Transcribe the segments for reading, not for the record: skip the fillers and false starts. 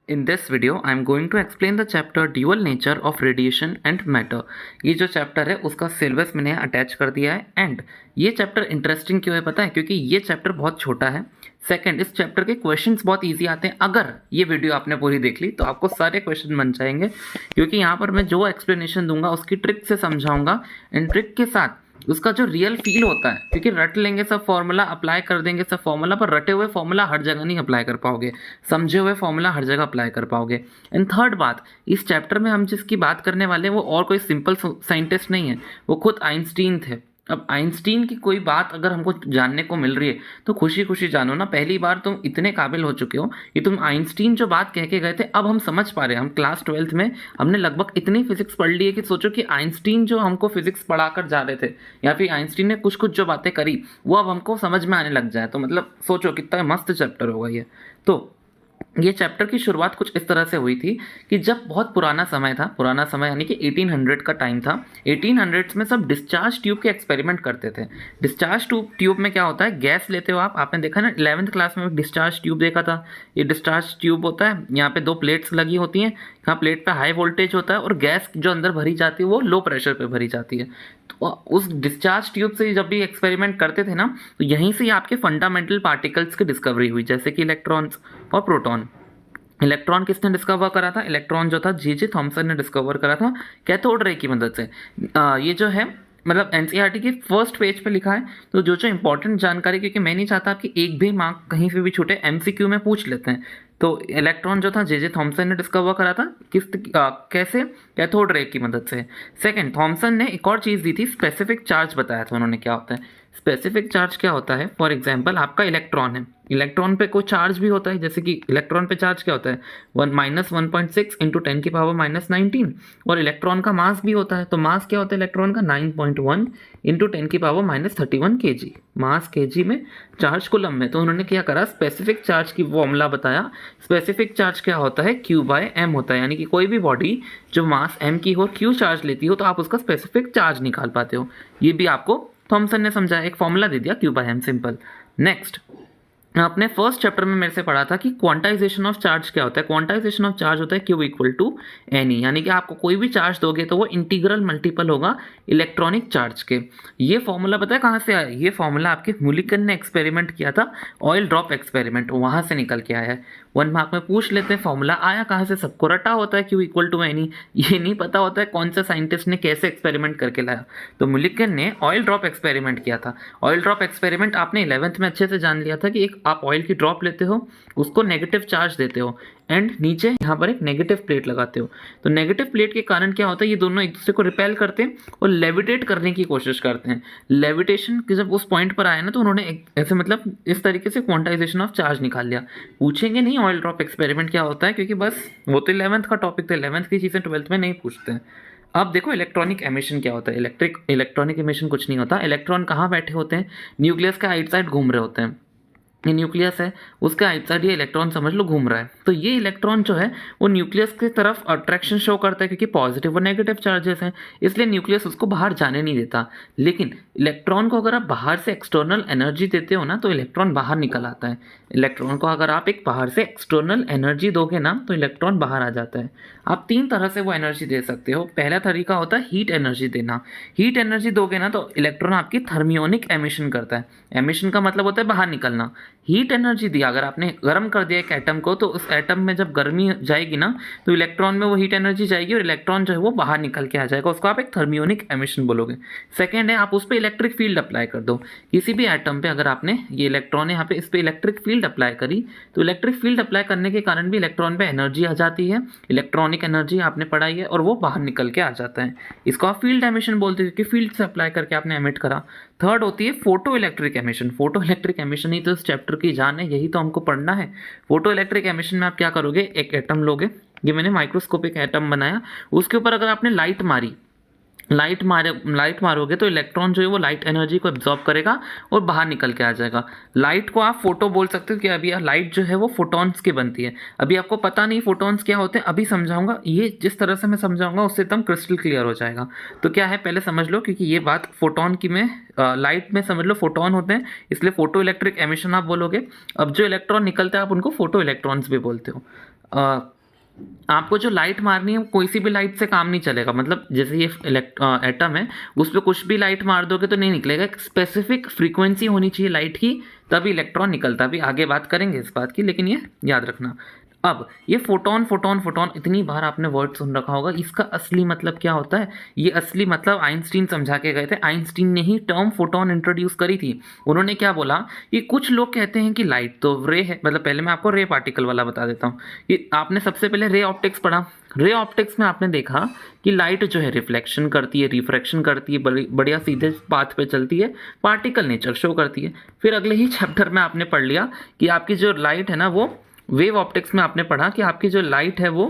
In this video, I am going to explain the chapter Dual Nature of Radiation and Matter। ये जो chapter है उसका syllabus मैंने attach कर दिया है। एंड ये चैप्टर इंटरेस्टिंग क्यों है पता है? क्योंकि ये चैप्टर बहुत छोटा है। सेकंड, इस चैप्टर के क्वेश्चंस बहुत इजी आते हैं। अगर ये वीडियो आपने पूरी देख ली तो आपको सारे क्वेश्चन बन जाएंगे, क्योंकि यहाँ पर मैं जो एक्सप्लेनेशन दूंगा उसकी ट्रिक से समझाऊंगा। एंड ट्रिक के साथ उसका जो रियल फील होता है, क्योंकि रट लेंगे सब फॉर्मूला, अप्लाई कर देंगे सब फॉर्मूला, पर रटे हुए फॉर्मूला हर जगह नहीं अप्लाई कर पाओगे, समझे हुए फॉर्मूला हर जगह अप्लाई कर पाओगे। एंड थर्ड बात, इस चैप्टर में हम जिसकी बात करने वाले हैं वो और कोई सिंपल साइंटिस्ट नहीं है, वो खुद आइंस्टीन थे। अब आइंस्टीन की कोई बात अगर हमको जानने को मिल रही है तो खुशी खुशी जानो ना, पहली बार तुम इतने काबिल हो चुके हो कि तुम आइंस्टीन जो बात कह के गए थे अब हम समझ पा रहे हैं। हम क्लास 12th में हमने लगभग इतनी फिजिक्स पढ़ ली है कि सोचो कि आइंस्टीन जो हमको फिजिक्स पढ़ाकर जा रहे थे या फिर आइंस्टीन ने कुछ कुछ जो बातें करी वो अब हमको समझ में आने लग जाए, तो मतलब सोचो कितना मस्त चैप्टर होगा ये। तो ये चैप्टर की शुरुआत कुछ इस तरह से हुई थी कि जब बहुत पुराना समय था, पुराना समय यानी कि 1800 का टाइम था। 1800s में सब डिस्चार्ज ट्यूब के एक्सपेरिमेंट करते थे। डिस्चार्ज ट्यूब में क्या होता है, गैस लेते हो आप, आपने देखा ना 11th क्लास में डिस्चार्ज ट्यूब देखा था। ये डिस्चार्ज ट्यूब होता है, यहाँ पे दो प्लेट्स लगी होती हैं, यहाँ प्लेट पे हाई वोल्टेज होता है और गैस जो अंदर भरी जाती है वो लो प्रेशर पे भरी जाती है। तो उस डिस्चार्ज ट्यूब से जब भी एक्सपेरिमेंट करते थे ना, तो यहीं से आपके फंडामेंटल पार्टिकल्स की डिस्कवरी हुई, जैसे कि इलेक्ट्रॉन्स और प्रोटॉन। इलेक्ट्रॉन किसने डिस्कवर करा था? इलेक्ट्रॉन जो था जे थॉमसन ने डिस्कवर करा था कैथोड रे की मदद से। ये जो है मतलब एनसीईआरटी के फर्स्ट पेज पे लिखा है। तो जो जो इंपॉर्टेंट जानकारी, क्योंकि मैं नहीं चाहता कि एक भी मार्क कहीं से भी छूटे, एमसीक्यू में पूछ लेते हैं। तो इलेक्ट्रॉन जो था जे थॉमसन ने डिस्कवर करा था कैसे? कैथोड रे की मदद से। सेकंड, थॉमसन ने एक और चीज़ दी थी, स्पेसिफिक चार्ज बताया था उन्होंने क्या होता है। स्पेसिफिक चार्ज क्या होता है? फॉर एग्जाम्पल आपका इलेक्ट्रॉन है, इलेक्ट्रॉन पे कोई चार्ज भी होता है, जैसे कि इलेक्ट्रॉन पे चार्ज क्या होता है, 1 - 1.6 इंटू 10⁻⁻⁹ और इलेक्ट्रॉन का मास भी होता है। तो मास क्या होता है इलेक्ट्रॉन का? 9.1 इंटू 10⁻⁻31 kg, मास kg में, चार्ज कूलम में। तो उन्होंने क्या करा, स्पेसिफिक चार्ज की फॉर्मूला बताया। स्पेसिफिक चार्ज क्या होता है? Q/m होता है, यानी कि कोई भी बॉडी जो मास m की हो, Q चार्ज लेती हो, तो आप उसका स्पेसिफिक चार्ज निकाल पाते हो। ये भी आपको थॉमसन ने समझाया, एक फॉर्मूला दे दिया Q/m, सिंपल। नेक्स्ट, आपने फर्स्ट चैप्टर में मेरे से पढ़ा था कि क्वांटाइजेशन ऑफ चार्ज क्या होता है। क्वांटाइजेशन ऑफ चार्ज होता है Q = NE, यानी कि आपको कोई भी चार्ज दोगे तो वो इंटीग्रल मल्टीपल होगा इलेक्ट्रॉनिक चार्ज के। ये फॉर्मूला पता है कहाँ से आया? ये फॉर्मूला आपके मुलिकन ने एक्सपेरिमेंट किया था, ऑयल ड्रॉप एक्सपेरिमेंट, वहाँ से निकल के आया है। 1 मार्क में पूछ लेते हैं फॉर्मूला आया कहाँ से, सबको रटा होता है Q = NE, ये नहीं पता होता है कौन सा साइंटिस्ट ने कैसे एक्सपेरिमेंट करके लाया। तो मुलिकन ने ऑयल ड्रॉप एक्सपेरिमेंट किया था। ऑयल ड्रॉप एक्सपेरिमेंट आपने 11th में अच्छे से जान लिया था कि एक आप ऑयल की ड्रॉप लेते हो, उसको नेगेटिव चार्ज देते हो एंड नीचे यहाँ पर एक नेगेटिव प्लेट लगाते हो। तो नेगेटिव प्लेट के कारण क्या होता है, ये दोनों एक दूसरे को रिपेल करते हैं और लेविटेट करने की कोशिश करते हैं। लेविटेशन जब उस पॉइंट पर आया ना, तो उन्होंने ऐसे मतलब इस तरीके से क्वांटाइजेशन ऑफ चार्ज निकाल लिया। पूछेंगे नहीं ऑयल ड्रॉप एक्सपेरिमेंट क्या होता है, क्योंकि बस वो तो 11th का टॉपिक था, 11th की चीज़ें 12th में नहीं पूछते हैं। अब देखो इलेक्ट्रॉनिक एमिशन क्या होता है। इलेक्ट्रॉनिक एमिशन कुछ नहीं होता। इलेक्ट्रॉन कहाँ बैठे होते हैं? न्यूक्लियस के आइट साइड घूम रहे होते हैं। ये न्यूक्लियस है, उसका आइट साइड ये इलेक्ट्रॉन समझ लो घूम रहा है। तो ये इलेक्ट्रॉन जो है वो न्यूक्लियस की तरफ अट्रैक्शन शो करता है, क्योंकि पॉजिटिव और नेगेटिव चार्जेस हैं, इसलिए न्यूक्लियस उसको बाहर जाने नहीं देता। लेकिन इलेक्ट्रॉन को अगर आप बाहर से एक्सटर्नल एनर्जी देते हो ना, तो इलेक्ट्रॉन बाहर निकल आता है। इलेक्ट्रॉन को अगर आप एक बाहर से एक्सटर्नल एनर्जी दोगे ना, तो इलेक्ट्रॉन बाहर आ जाता है। आप 3 तरह से वो एनर्जी दे सकते हो। पहला तरीका होता है हीट एनर्जी देना। हीट एनर्जी दोगे ना तो इलेक्ट्रॉन आपकी थर्मियोनिक एमिशन करता है। एमिशन का मतलब होता है बाहर निकलना। हीट एनर्जी दिया, अगर आपने गर्म कर दिया एक एटम को, तो उस एटम में जब गर्मी जाएगी ना, तो इलेक्ट्रॉन में वो हीट एनर्जी जाएगी और इलेक्ट्रॉन जो है वो बाहर निकल के आ जाएगा, उसको आप एक थर्मियोनिक एमिशन बोलोगे। सेकेंड है, आप उस पर इलेक्ट्रिक फील्ड अप्लाई कर दो। किसी भी एटम पे अगर आपने ये इलेक्ट्रॉन है यहाँ पे, इस पर इलेक्ट्रिक फील्ड अप्लाई करी, तो इलेक्ट्रिक फील्ड अप्लाई करने के कारण भी इलेक्ट्रॉन पे एनर्जी आ जाती है, इलेक्ट्रॉनिक एनर्जी आपने पढ़ाई है, और वो बाहर निकल के आ जाता है। इसको आप फील्ड एमिशन बोलते हैं, क्योंकि फील्ड से अप्लाई करके आपने एमिट करा। थर्ड होती है photo electric emission. Photo electric emission ही तो इस चैप्टर की जान है, यही तो हमको पढ़ना है। फोटो इलेक्ट्रिक एमिशन में आप क्या करोगे, एक एटम लोगे, ये मैंने माइक्रोस्कोपिक एटम बनाया, उसके ऊपर अगर आपने लाइट मारोगे तो इलेक्ट्रॉन जो है वो लाइट एनर्जी को एब्जॉर्ब करेगा और बाहर निकल के आ जाएगा। लाइट को आप फोटो बोल सकते हो कि अभी लाइट जो है वो फोटॉन्स की बनती है। अभी आपको पता नहीं फोटॉन्स क्या होते हैं, अभी समझाऊंगा। ये जिस तरह से मैं समझाऊंगा उससे एकदम क्रिस्टल क्लियर हो जाएगा। तो क्या है पहले समझ लो, क्योंकि ये बात फोटॉन की में लाइट में समझ लो फोटॉन होते हैं, इसलिए फोटो इलेक्ट्रिक एमिशन आप बोलोगे। अब जो इलेक्ट्रॉन निकलते हैं आप उनको फोटो इलेक्ट्रॉन्स भी बोलते हो। आपको जो लाइट मारनी है वो कोई सी भी लाइट से काम नहीं चलेगा, मतलब जैसे ये एटम है उस पर कुछ भी लाइट मार दोगे तो नहीं निकलेगा, एक स्पेसिफिक फ्रीक्वेंसी होनी चाहिए लाइट की, तभी इलेक्ट्रॉन निकलता। अभी आगे बात करेंगे इस बात की, लेकिन ये याद रखना। अब ये फोटोन फोटोन फोटोन इतनी बार आपने वर्ड सुन रखा होगा, इसका असली मतलब क्या होता है? ये असली मतलब आइंस्टीन समझा के गए थे। आइंस्टीन ने ही टर्म फोटोन इंट्रोड्यूस करी थी। उन्होंने क्या बोला कि कुछ लोग कहते हैं कि लाइट तो रे है, मतलब पहले मैं आपको रे पार्टिकल वाला बता देता हूँ कि आपने सबसे पहले रे ऑप्टिक्स पढ़ा। रे ऑप्टिक्स में आपने देखा कि लाइट जो है रिफ्लेक्शन करती है, रिफ्रैक्शन करती है, बढ़िया सीधे पाथ पे चलती है, पार्टिकल नेचर शो करती है। फिर अगले ही चैप्टर में आपने पढ़ लिया कि आपकी जो लाइट है ना, वो वेव ऑप्टिक्स में आपने पढ़ा कि आपकी जो लाइट है वो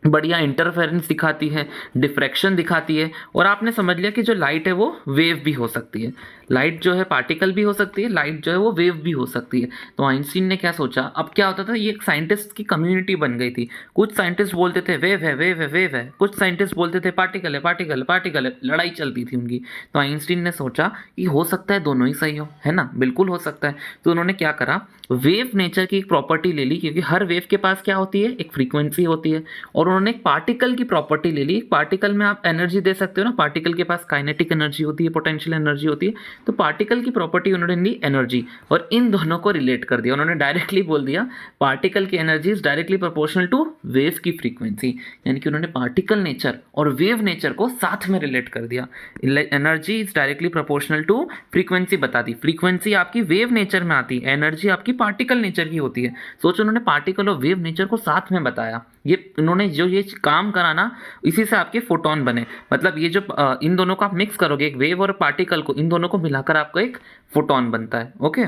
बढ़िया इंटरफेरेंस दिखाती है, डिफ्रैक्शन दिखाती है, और आपने समझ लिया कि जो लाइट है वो वेव भी हो सकती है। लाइट जो है पार्टिकल भी हो सकती है, लाइट जो है वो वेव भी हो सकती है। तो आइंस्टीन ने क्या सोचा, अब क्या होता था, ये एक साइंटिस्ट की कम्युनिटी बन गई थी। कुछ साइंटिस्ट बोलते थे वेव है वेव है वेव है, कुछ साइंटिस्ट बोलते थे पार्टिकल है पार्टिकल है पार्टिकल है, लड़ाई चलती थी उनकी। तो आइंस्टीन ने सोचा कि हो सकता है दोनों ही सही हो, है ना, बिल्कुल हो सकता है। तो उन्होंने क्या करा, वेव नेचर की एक प्रॉपर्टी ले ली, क्योंकि हर वेव के पास क्या होती है, एक फ्रीक्वेंसी होती है। और उन्होंने एक पार्टिकल की प्रॉपर्टी ले ली। पार्टिकल में आप एनर्जी दे सकते हो ना, पार्टिकल के पास काइनेटिक एनर्जी होती है, पोटेंशियल एनर्जी होती है। तो पार्टिकल की प्रॉपर्टी उन्होंने ली एनर्जी, और इन दोनों को रिलेट कर दिया। उन्होंने डायरेक्टली बोल दिया पार्टिकल की energy is directly proportional to wave की फ्रीक्वेंसी, यानी कि उन्होंने पार्टिकल नेचर और वेव नेचर को साथ में रिलेट कर दिया। Energy is directly proportional to frequency बता दी। फ्रीक्वेंसी आपकी वेव नेचर में आती है, एनर्जी आपकी पार्टिकल नेचर की होती है। सोचो, उन्होंने पार्टिकल और वेव नेचर को साथ में बताया। ये उन्होंने जो ये काम करा ना, इसी से आपके फोटोन बने। मतलब ये जो इन दोनों को आप मिक्स करोगे, एक वेव और पार्टिकल को, इन दोनों को मिलाकर आपका एक फोटोन बनता है। ओके,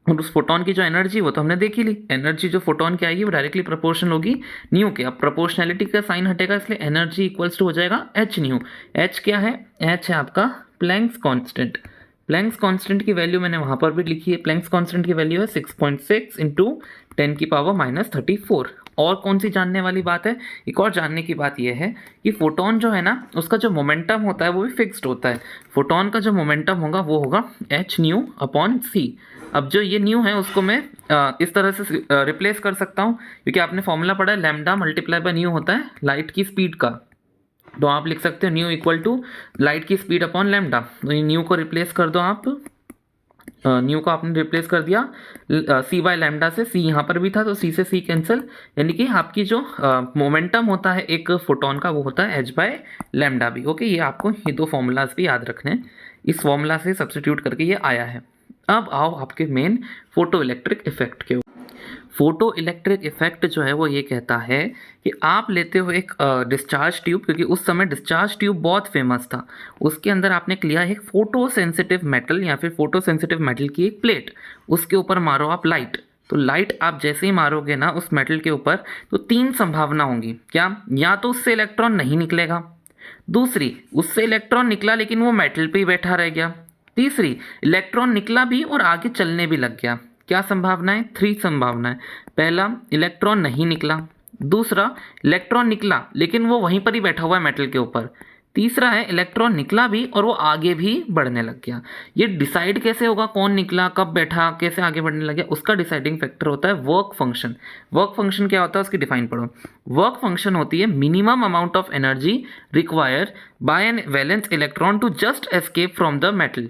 और उस फोटोन की जो एनर्जी वो तो हमने देख ही ली। एनर्जी जो फोटोन की आएगी वो डायरेक्टली प्रोपोर्शनल होगी न्यू के। अब प्रोपोर्शनैलिटी का साइन हटेगा, इसलिए एनर्जी इक्वल्स टू हो जाएगा एच न्यू। एच क्या है? एच है आपका प्लैंक्स कांस्टेंट। प्लैंक्स कांस्टेंट की वैल्यू मैंने वहाँ पर भी लिखी है। प्लैंक्स कांस्टेंट की वैल्यू है 6.6 इंटू 10⁻⁻34। और कौन सी जानने वाली बात है? एक और जानने की बात यह है कि फोटोन जो है ना, उसका जो मोमेंटम होता है वो भी फिक्स्ड होता है। फोटोन का जो मोमेंटम होगा वो होगा एच न्यू अपॉन सी। अब जो ये न्यू है उसको मैं इस तरह से रिप्लेस कर सकता हूँ, क्योंकि आपने फॉर्मूला पढ़ा है लैम्डा मल्टीप्लाई बाय न्यू होता है लाइट की स्पीड का। तो आप लिख सकते हो न्यू इक्वल टू लाइट की स्पीड अपॉन लैम्डा। तो ये न्यू को रिप्लेस कर दो आप, न्यू को आपने रिप्लेस कर दिया सी बाय लैम्डा से। सी यहाँ पर भी था तो सी से सी कैंसिल, यानी कि आपकी जो मोमेंटम होता है एक फोटोन का वो होता है एच बाय लैम्डा भी। ओके, ये आपको ये दो फॉर्मूलाज भी याद रखने हैं। इस फॉर्मूला से सब्स्टिट्यूट करके ये आया है। अब आओ आपके मेन फोटो इलेक्ट्रिक इफेक्ट के। फोटो इलेक्ट्रिक इफेक्ट जो है वो ये कहता है कि आप लेते हो एक डिस्चार्ज ट्यूब, क्योंकि उस समय डिस्चार्ज ट्यूब बहुत फेमस था। उसके अंदर आपने लिया एक फोटो सेंसिटिव मेटल या फिर फोटो सेंसिटिव मेटल की एक प्लेट, उसके ऊपर मारो आप लाइट। तो लाइट आप जैसे ही मारोगे ना उस मेटल के ऊपर, तो तीन संभावना होंगी। क्या? या तो उससे इलेक्ट्रॉन नहीं निकलेगा, दूसरी उससे इलेक्ट्रॉन निकला लेकिन वो मेटल पे ही बैठा रह गया, तीसरी इलेक्ट्रॉन निकला भी और आगे चलने भी लग गया। क्या संभावनाएं? 3 संभावनाएं। पहला, इलेक्ट्रॉन नहीं निकला। दूसरा, इलेक्ट्रॉन निकला लेकिन वो वहीं पर ही बैठा हुआ है मेटल के ऊपर। तीसरा है इलेक्ट्रॉन निकला भी और वो आगे भी बढ़ने लग गया। ये डिसाइड कैसे होगा कौन निकला, कब बैठा, कैसे आगे बढ़ने लग गया? उसका डिसाइडिंग फैक्टर होता है वर्क फंक्शन। वर्क फंक्शन क्या होता है उसकी डिफाइन पढ़ो। वर्क फंक्शन होती है minimum amount of energy required by an valence electron to just escape from the metal.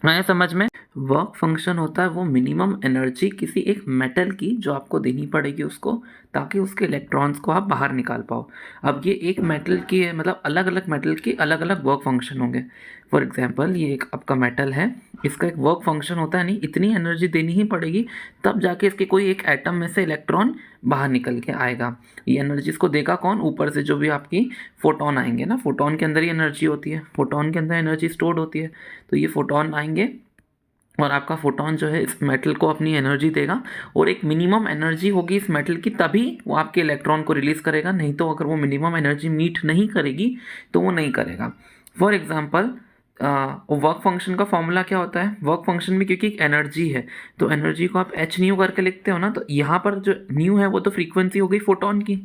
आया समझ में? वर्क फंक्शन होता है वो मिनिमम एनर्जी किसी एक मेटल की जो आपको देनी पड़ेगी उसको, ताकि उसके इलेक्ट्रॉन्स को आप बाहर निकाल पाओ। अब ये एक मेटल की है, मतलब अलग अलग मेटल की अलग अलग वर्क फंक्शन होंगे। फॉर एग्जांपल ये एक आपका मेटल है, इसका एक वर्क फंक्शन होता है नहीं इतनी एनर्जी देनी ही पड़ेगी तब जाके इसके कोई एक एटम में से इलेक्ट्रॉन बाहर निकल के आएगा। ये एनर्जी इसको देगा कौन? ऊपर से जो भी आपकी फोटोन आएंगे ना, फोटोन के अंदर ही एनर्जी होती है, फोटोन के अंदर एनर्जी स्टोर्ड होती है। तो ये फोटोन आएंगे और आपका फोटोन जो है इस मेटल को अपनी एनर्जी देगा, और एक मिनिमम एनर्जी होगी इस मेटल की तभी वो आपके इलेक्ट्रॉन को रिलीज़ करेगा, नहीं तो अगर वो मिनिमम एनर्जी मीट नहीं करेगी तो वो नहीं करेगा। फॉर एग्जांपल वर्क फंक्शन का फॉर्मूला क्या होता है? वर्क फंक्शन में क्योंकि एक एनर्जी है तो एनर्जी को आप एच न्यू करके लिखते हो ना, तो यहाँ पर जो न्यू है वो तो फ्रीक्वेंसी हो गई फोटोन की।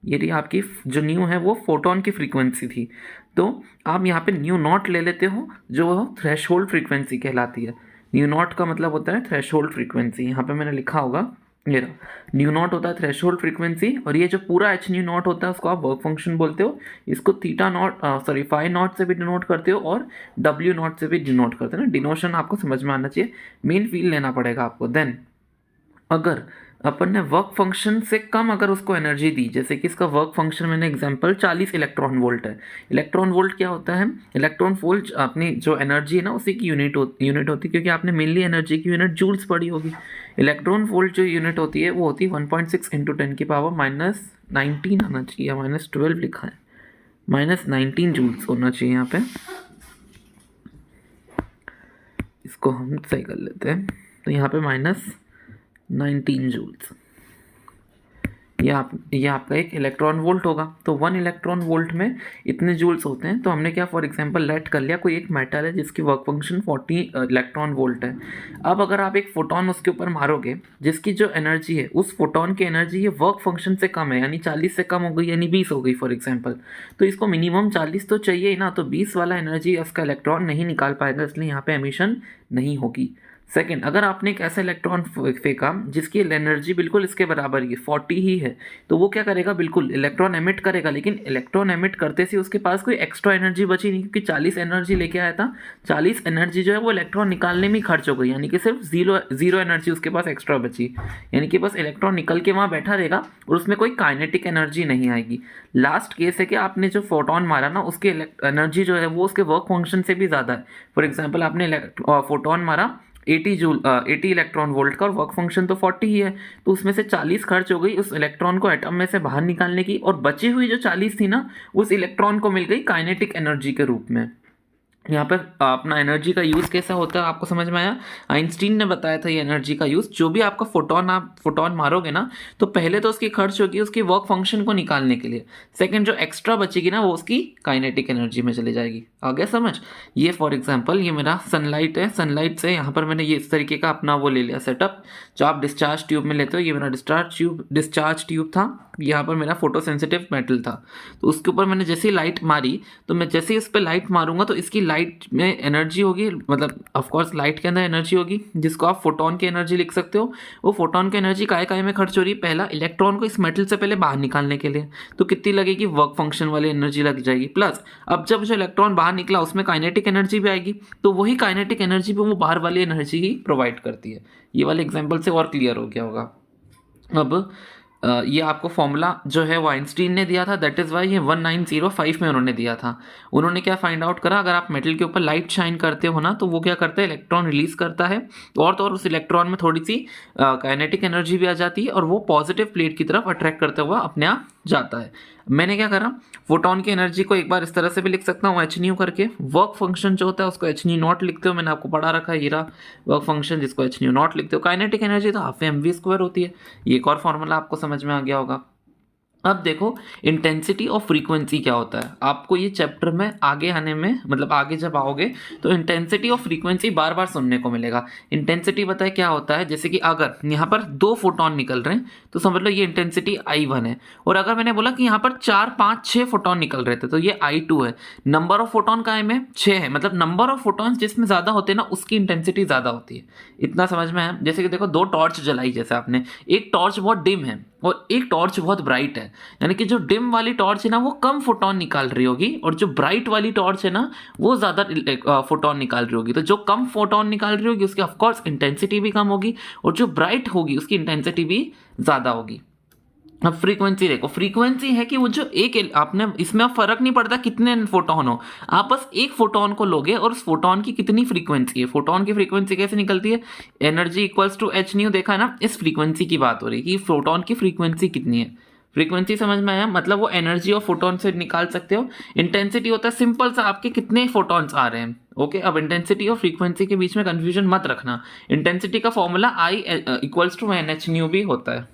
यदि आपकी जो न्यू है वो फोटोन की फ्रीक्वेंसी थी, तो आप यहाँ पे न्यू नॉट ले लेते हो जो थ्रेशोल्ड फ्रीक्वेंसी कहलाती है। न्यू नॉट का मतलब होता है थ्रेशोल्ड फ्रीक्वेंसी। यहाँ पे मैंने लिखा होगा ये रहा, न्यू नॉट होता है थ्रेशोल्ड फ्रीक्वेंसी, और ये जो पूरा एच न्यू नॉट होता है उसको आप वर्क फंक्शन बोलते हो। इसको theta nought sorry phi nought से भी डिनोट करते हो और डब्ल्यू नॉट से भी डिनोट करते हो ना। डिनोशन आपको समझ में आना चाहिए, मेन फील लेना पड़ेगा आपको। देन अगर अपन ने वर्क फंक्शन से कम अगर उसको एनर्जी दी, जैसे कि इसका वर्क फंक्शन मैंने एग्जांपल 40 इलेक्ट्रॉन वोल्ट है। इलेक्ट्रॉन वोल्ट क्या होता है? इलेक्ट्रॉन वोल्ट अपनी जो एनर्जी है ना उसी की यूनिट होती है, क्योंकि आपने मेनली एनर्जी की यूनिट जूल्स पढ़ी होगी। इलेक्ट्रॉन वोल्ट जो यूनिट होती है वो होती है 1.6 इंटू 10 की पावर -19 आना चाहिए, -12 लिखा है, -19 जूल्स होना चाहिए यहाँ पे। इसको हम सही कर लेते हैं, तो यहाँ पे -19 जूल्स, ये आपका एक इलेक्ट्रॉन वोल्ट होगा। तो 1 इलेक्ट्रॉन वोल्ट में इतने जूल्स होते हैं। तो हमने क्या फॉर एग्जांपल लेट कर लिया कोई एक मेटल है जिसकी वर्क फंक्शन 40 इलेक्ट्रॉन वोल्ट है। अब अगर आप एक फोटोन उसके ऊपर मारोगे जिसकी जो एनर्जी है उस फोटोन की एनर्जी ये वर्क फंक्शन से कम है, यानी 40 से कम हो गई, यानी 20 हो गई फॉर एग्जाम्पल, तो इसको मिनिमम 40 तो चाहिए ही ना। तो 20 वाला एनर्जी उसका इलेक्ट्रॉन नहीं निकाल पाएगा, इसलिए यहाँ पे एमिशन नहीं होगी। सेकेंड, अगर आपने एक ऐसा इलेक्ट्रॉन फेंका जिसकी एनर्जी बिल्कुल इसके बराबर ही 40 ही है, तो वो क्या करेगा? बिल्कुल इलेक्ट्रॉन एमिट करेगा, लेकिन इलेक्ट्रॉन एमिट करते से उसके पास कोई एक्स्ट्रा एनर्जी बची नहीं, क्योंकि 40 एनर्जी लेके आया था। 40 एनर्जी जो है वो इलेक्ट्रॉन निकालने में खर्च हो गई, यानी कि सिर्फ जीरो एनर्जी उसके पास एक्स्ट्रा बची, यानी कि बस इलेक्ट्रॉन निकल के वहाँ बैठा रहेगा और उसमें कोई काइनेटिक एनर्जी नहीं आएगी। लास्ट केस है कि आपने जो फोटोन मारा ना उसकी एनर्जी जो है वो उसके वर्क फंक्शन से भी ज़्यादा है। फॉर एग्जाम्पल आपने फोटोन मारा 80 इलेक्ट्रॉन वोल्ट का और वर्क फंक्शन तो 40 ही है, तो उसमें से 40 खर्च हो गई उस इलेक्ट्रॉन को एटम में से बाहर निकालने की, और बची हुई जो 40 थी ना उस इलेक्ट्रॉन को मिल गई काइनेटिक एनर्जी के रूप में। यहाँ पर अपना एनर्जी का यूज़ कैसा होता है आपको समझ में आया? आइंस्टीन ने बताया था ये एनर्जी का यूज़। जो भी आपका आप फोटोन मारोगे ना, तो पहले तो उसकी खर्च होगी उसकी वर्क फंक्शन को निकालने के लिए, सेकंड जो एक्स्ट्रा बचेगी ना वो उसकी काइनेटिक एनर्जी में चली जाएगी। आ गया समझ? ये फॉर एग्जांपल ये मेरा सनलाइट है, सनलाइट से यहाँ पर मैंने ये इस तरीके का अपना वो ले लिया सेटअप जो आप डिस्चार्ज ट्यूब में लेते हो। ये मेरा डिस्चार्ज ट्यूब था, यहाँ पर मेरा फोटो सेंसिटिव मेटल था। तो उसके ऊपर मैंने जैसे ही लाइट मारी, तो मैं जैसे ही उस पर लाइट मारूंगा तो इसकी लाइट में एनर्जी होगी, मतलब ऑफकोर्स लाइट के अंदर एनर्जी होगी जिसको आप फोटोन की एनर्जी लिख सकते हो। वो फोटोन की एनर्जी काय में खर्च हो रही है? पहला, इलेक्ट्रॉन को इस मेटल से पहले बाहर निकालने के लिए, तो कितनी लगेगी? वर्क फंक्शन वाली एनर्जी लग जाएगी। प्लस अब जब जो इलेक्ट्रॉन बाहर निकला उसमें काइनेटिक एनर्जी भी आएगी, तो वही काइनेटिक एनर्जी भी वो बाहर वाली एनर्जी ही प्रोवाइड करती है। ये वाले एग्जाम्पल से और क्लियर हो गया होगा। अब ये आपको फॉर्मूला जो है वो आइंस्टीन ने दिया था, दैट इज़ वाई ये 1905 में उन्होंने दिया था। उन्होंने क्या फाइंड आउट करा? अगर आप मेटल के ऊपर लाइट शाइन करते हो ना, तो वो क्या करता है? इलेक्ट्रॉन रिलीज करता है, और तो और उस इलेक्ट्रॉन में थोड़ी सी काइनेटिक एनर्जी भी आ जाती है, और वो पॉजिटिव प्लेट की तरफ अट्रैक्ट करते हुआ अपने आप जाता है। मैंने क्या करा? फोटोन की एनर्जी को एक बार इस तरह से भी लिख सकता हूँ एच न्यू करके, वर्क फंक्शन जो होता है उसको एच न्यू नॉट लिखते हो, मैंने आपको पढ़ा रखा है, ये रहा वर्क फंक्शन जिसको एच न्यू नॉट लिखते हो। काइनेटिक एनर्जी तो हाफ एम वी स्क्वायर होती है। ये एक और फॉर्मूला आपको समझ में आ गया होगा। अब देखो इंटेंसिटी और फ्रीक्वेंसी क्या होता है। आपको ये चैप्टर में आगे आने में, मतलब आगे जब आओगे तो इंटेंसिटी और फ्रीक्वेंसी बार बार सुनने को मिलेगा। इंटेंसिटी बताए क्या होता है? जैसे कि अगर यहाँ पर 2 फोटोन निकल रहे हैं तो समझ लो ये इंटेंसिटी I1 है, और अगर मैंने बोला कि यहाँ पर 4 5 6 फोटोन निकल रहे थे तो ये I2 है। नंबर ऑफ फोटोन का में 6 है, मतलब नंबर ऑफ फोटोन्स जिसमें ज़्यादा होते हैं ना उसकी इंटेंसिटी ज़्यादा होती है। इतना समझ में है? जैसे कि देखो 2 टॉर्च जलाई, जैसे आपने, एक टॉर्च बहुत डिम है और एक टॉर्च बहुत ब्राइट है, यानी कि जो डिम वाली टॉर्च है ना वो कम फोटोन निकाल रही होगी, और जो ब्राइट वाली टॉर्च है ना वो ज़्यादा फोटोन निकाल रही होगी। तो जो कम फोटोन निकाल रही होगी उसकी ऑफकोर्स इंटेंसिटी भी कम होगी, और जो ब्राइट होगी उसकी इंटेंसिटी भी ज़्यादा होगी। अब फ्रीक्वेंसी देखो, फ्रीक्वेंसी है कि वो जो एक आपने, इसमें अब फर्क नहीं पड़ता कितने फोटोन हो, आप बस एक फोटोन को लोगे और उस फोटोन की कितनी फ्रीक्वेंसी है। फोटोन की फ्रीक्वेंसी कैसे निकलती है? Energy equals to h nu, देखा है ना? इस फ्रीक्वेंसी की बात हो रही है कि फोटोन की फ्रीक्वेंसी कितनी है। फ्रीक्वेंसी समझ में आया? मतलब वो एनर्जी और फोटोन से निकाल सकते हो। इंटेंसिटी होता है सिंपल सा आपके कितने फोटोन्स आ रहे हैं। ओके, अब इंटेंसिटी और फ्रीक्वेंसी के बीच में कंफ्यूजन मत रखना। इंटेंसिटी का formula I equals to n h nu भी होता है।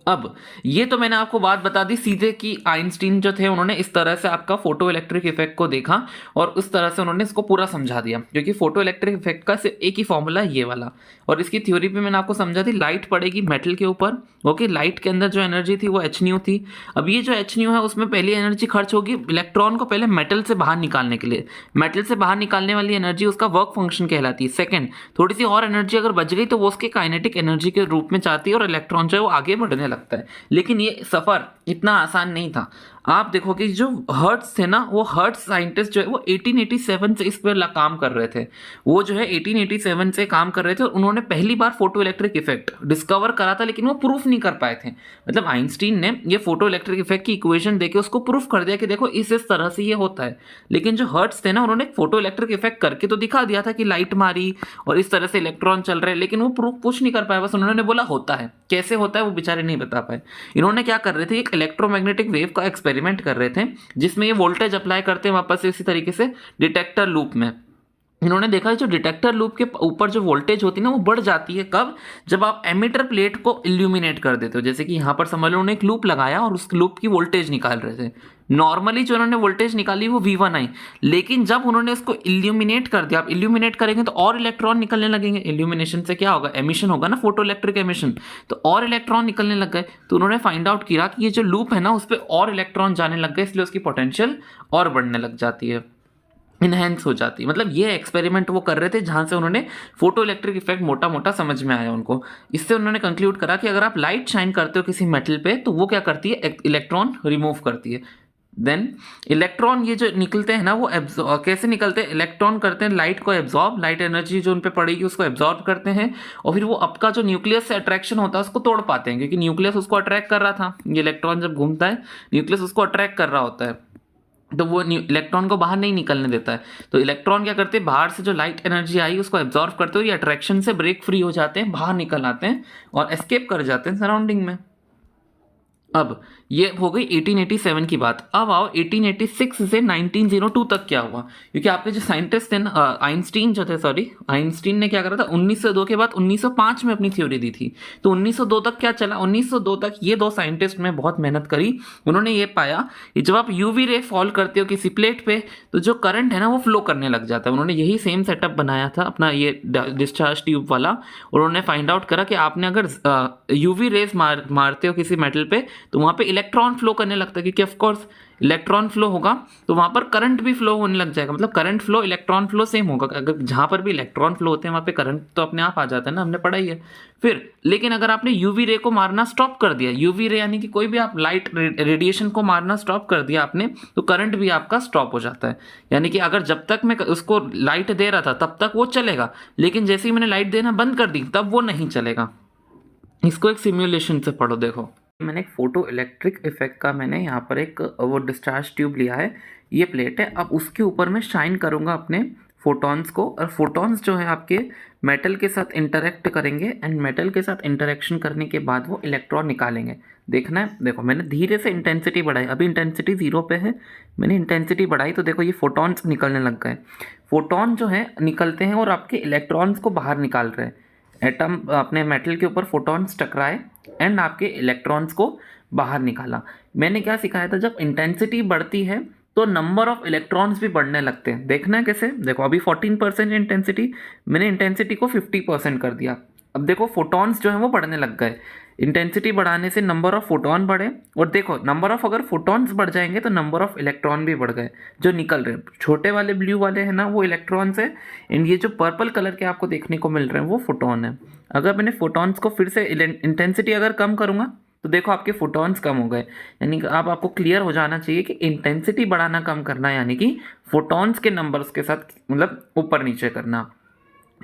अब ये तो मैंने आपको बात बता दी सीधे कि आइंस्टीन जो थे उन्होंने इस तरह से आपका फोटो इलेक्ट्रिक इफेक्ट को देखा और उस तरह से उन्होंने इसको पूरा समझा दिया, क्योंकि फोटो इलेक्ट्रिक इफेक्ट का सिर्फ एक ही फॉर्मूला ये वाला। और इसकी थ्योरी भी मैंने आपको समझा दी, लाइट पड़ेगी मेटल के ऊपर, ओके, लाइट के अंदर जो एनर्जी थी वो एच न्यू थी। अब ये जो एच न्यू है उसमें पहली एनर्जी खर्च होगी इलेक्ट्रॉन को पहले मेटल से बाहर निकालने के लिए, मेटल से बाहर निकालने वाली एनर्जी उसका वर्क फंक्शन कहलाती है। सेकंड, थोड़ी सी और एनर्जी अगर बच गई तो वो उसके काइनेटिक एनर्जी के रूप में जाती है और इलेक्ट्रॉन जो है वो आगे बढ़ने लगता है। लेकिन ये सफ़र इतना आसान नहीं था। आप देखोगे जो हर्ट्ज थे ना, वो हर्ट्ज साइंटिस्ट जो है वो 1887 से इस पर काम कर रहे थे। वो जो है 1887 से काम कर रहे थे और उन्होंने पहली बार फोटो इलेक्ट्रिक इफेक्ट डिस्कवर करा था, लेकिन वो प्रूफ नहीं कर पाए थे। मतलब आइंस्टीन ने ये फोटो इलेक्ट्रिक इफेक्ट की इक्वेशन देके उसको प्रूफ कर दिया कि देखो इस तरह से ये होता है। लेकिन जो हर्ट्ज थे ना, उन्होंने फोटो इलेक्ट्रिक इफेक्ट करके तो दिखा दिया था कि लाइट मारी और इस तरह से इलेक्ट्रॉन चल रहे हैं, लेकिन वो प्रूफ कुछ नहीं कर पाए। बस उन्होंने बोला होता है, कैसे होता है वो बेचारे नहीं बता पाए। इन्होंने क्या कर रहे थे, एक इलेक्ट्रोमैग्नेटिक वेव का एक्सपेरिमेंट कर रहे थे जिसमें ये वोल्टेज अप्लाई करते हैं वापस इसी तरीके से डिटेक्टर लूप में। इन्होंने देखा जो डिटेक्टर लूप के ऊपर जो वोल्टेज होती है ना वो बढ़ जाती है कब, जब आप एमिटर प्लेट को इल्यूमिनेट कर देते हो। जैसे कि यहाँ पर समझ लो उन्होंने एक लूप लगाया और उस लूप की वोल्टेज निकाल रहे थे। नॉर्मली जो उन्होंने वोल्टेज निकाली वो V1 आई, लेकिन जब उन्होंने इसको इल्यूमिनेट कर दिया, आप इल्यूमिनेट करेंगे तो और इलेक्ट्रॉन निकलने लगेंगे। इल्यूमिनेशन से क्या होगा, एमिशन होगा ना, फोटो इलेक्ट्रिक एमिशन, तो और इलेक्ट्रॉन निकलने लग गए। तो उन्होंने फाइंड आउट किया कि ये जो लूप है ना उस पर और इलेक्ट्रॉन जाने लग गए, इसलिए उसकी पोटेंशियल और बढ़ने लग जाती है, इनहेंस हो जाती है। मतलब ये एक्सपेरिमेंट वो कर रहे थे जहाँ से उन्होंने फोटो इलेक्ट्रिक इफेक्ट मोटा मोटा समझ में आया उनको। इससे उन्होंने कंक्लूड करा कि अगर आप लाइट शाइन करते हो किसी मेटल पे तो वो क्या करती है, इलेक्ट्रॉन रिमूव करती है। देन इलेक्ट्रॉन ये जो निकलते हैं ना वो कैसे निकलते हैं, इलेक्ट्रॉन करते हैं लाइट को एब्जॉर्ब, लाइट एनर्जी जो उन पे पड़ेगी उसको एब्जॉर्ब करते हैं और फिर वो आपका जो न्यूक्लियस से अट्रैक्शन होता है उसको तोड़ पाते हैं, क्योंकि न्यूक्लियस उसको अट्रैक्ट कर रहा था। ये इलेक्ट्रॉन जब घूमता है न्यूक्लियस उसको अट्रैक्ट कर रहा होता है, तो वो इलेक्ट्रॉन को बाहर नहीं निकलने देता है। तो इलेक्ट्रॉन क्या करते हैं, बाहर से जो लाइट एनर्जी आई उसको एब्जॉर्व करते हुए अट्रैक्शन से ब्रेक फ्री हो जाते हैं, बाहर निकल आते हैं और एस्केप कर जाते हैं सराउंडिंग में। अब ये हो गई 1887 की बात। अब आओ 1886 से 1902 तक क्या हुआ, क्योंकि आपके जो साइंटिस्ट थे ना, आइंस्टीन जो थे, सॉरी, आइंस्टीन ने क्या करा था 1902 के बाद 1905 में अपनी थ्योरी दी थी। तो 1902 तक क्या चला, 1902 तक ये दो साइंटिस्ट ने बहुत मेहनत करी। उन्होंने ये पाया कि जब आप यूवी रे फॉल करते हो किसी प्लेट पे तो जो करंट है ना वो फ्लो करने लग जाता है। उन्होंने यही सेम सेटअप बनाया था अपना ये डिस्चार्ज ट्यूब वाला। उन्होंने फाइंड आउट करा कि आपने अगर यूवी रेज मारते हो किसी मेटल पे तो वहाँ पे इलेक्ट्रॉन फ्लो करने लगता है, क्योंकि ऑफ कोर्स इलेक्ट्रॉन फ्लो होगा तो वहाँ पर करंट भी फ्लो होने लग जाएगा। मतलब current flow electron flow same होगा, अगर जहाँ पर भी इलेक्ट्रॉन फ्लो होते हैं वहाँ पे करंट तो अपने आप आ जाता है ना, हमने पढ़ा ही है। फिर लेकिन अगर आपने यूवी रे को मारना स्टॉप कर दिया, यूवी रे यानी कि कोई भी आप लाइट रेडिएशन को मारना स्टॉप कर दिया आपने, तो करंट भी आपका स्टॉप हो जाता है। यानी कि अगर जब तक मैं उसको लाइट दे रहा था तब तक वो चलेगा, लेकिन जैसे ही मैंने लाइट देना बंद कर दी तब वो नहीं चलेगा। इसको एक सिमुलेशन से पढ़ो। देखो मैंने एक फोटो इलेक्ट्रिक इफेक्ट का मैंने यहाँ पर एक वो डिस्चार्ज ट्यूब लिया है, ये प्लेट है। अब उसके ऊपर मैं शाइन करूँगा अपने फोटॉन्स को, और फोटॉन्स जो है आपके मेटल के साथ इंटरेक्ट करेंगे एंड मेटल के साथ इंटरेक्शन करने के बाद वो इलेक्ट्रॉन निकालेंगे। देखना है, देखो मैंने धीरे से इंटेंसिटी बढ़ाई, अभी इंटेंसिटी 0 पे है, मैंने इंटेंसिटी बढ़ाई तो देखो ये फोटॉन्स निकलने लग गए। फोटॉन जो है निकलते हैं और आपके इलेक्ट्रॉन्स को बाहर निकाल रहे हैं। एटम अपने मेटल के ऊपर फोटॉन्स टकराए एंड आपके इलेक्ट्रॉन्स को बाहर निकाला। मैंने क्या सिखाया था, जब इंटेंसिटी बढ़ती है तो नंबर ऑफ इलेक्ट्रॉन्स भी बढ़ने लगते हैं। देखना है कैसे, देखो अभी 14% इंटेंसिटी, मैंने इंटेंसिटी को 50% कर दिया। अब देखो फोटॉन्स जो है वो बढ़ने लग गए, इंटेंसिटी बढ़ाने से नंबर ऑफ फोटॉन बढ़े, और देखो नंबर ऑफ अगर फोटॉन्स बढ़ जाएंगे तो नंबर ऑफ इलेक्ट्रॉन भी बढ़ गए जो निकल रहे हैं। छोटे वाले ब्लू वाले हैं ना वो इलेक्ट्रॉन्स है, एंड ये जो पर्पल कलर के आपको देखने को मिल रहे हैं वो फोटॉन है। अगर मैंने फोटॉन्स को फिर से इंटेंसिटी अगर कम करूँगा तो देखो आपके फोटॉन्स कम हो गए। यानी कि अब आपको क्लियर हो जाना चाहिए कि इंटेंसिटी बढ़ाना कम करना, यानी कि फोटॉन्स के नंबर्स के साथ मतलब ऊपर नीचे करना।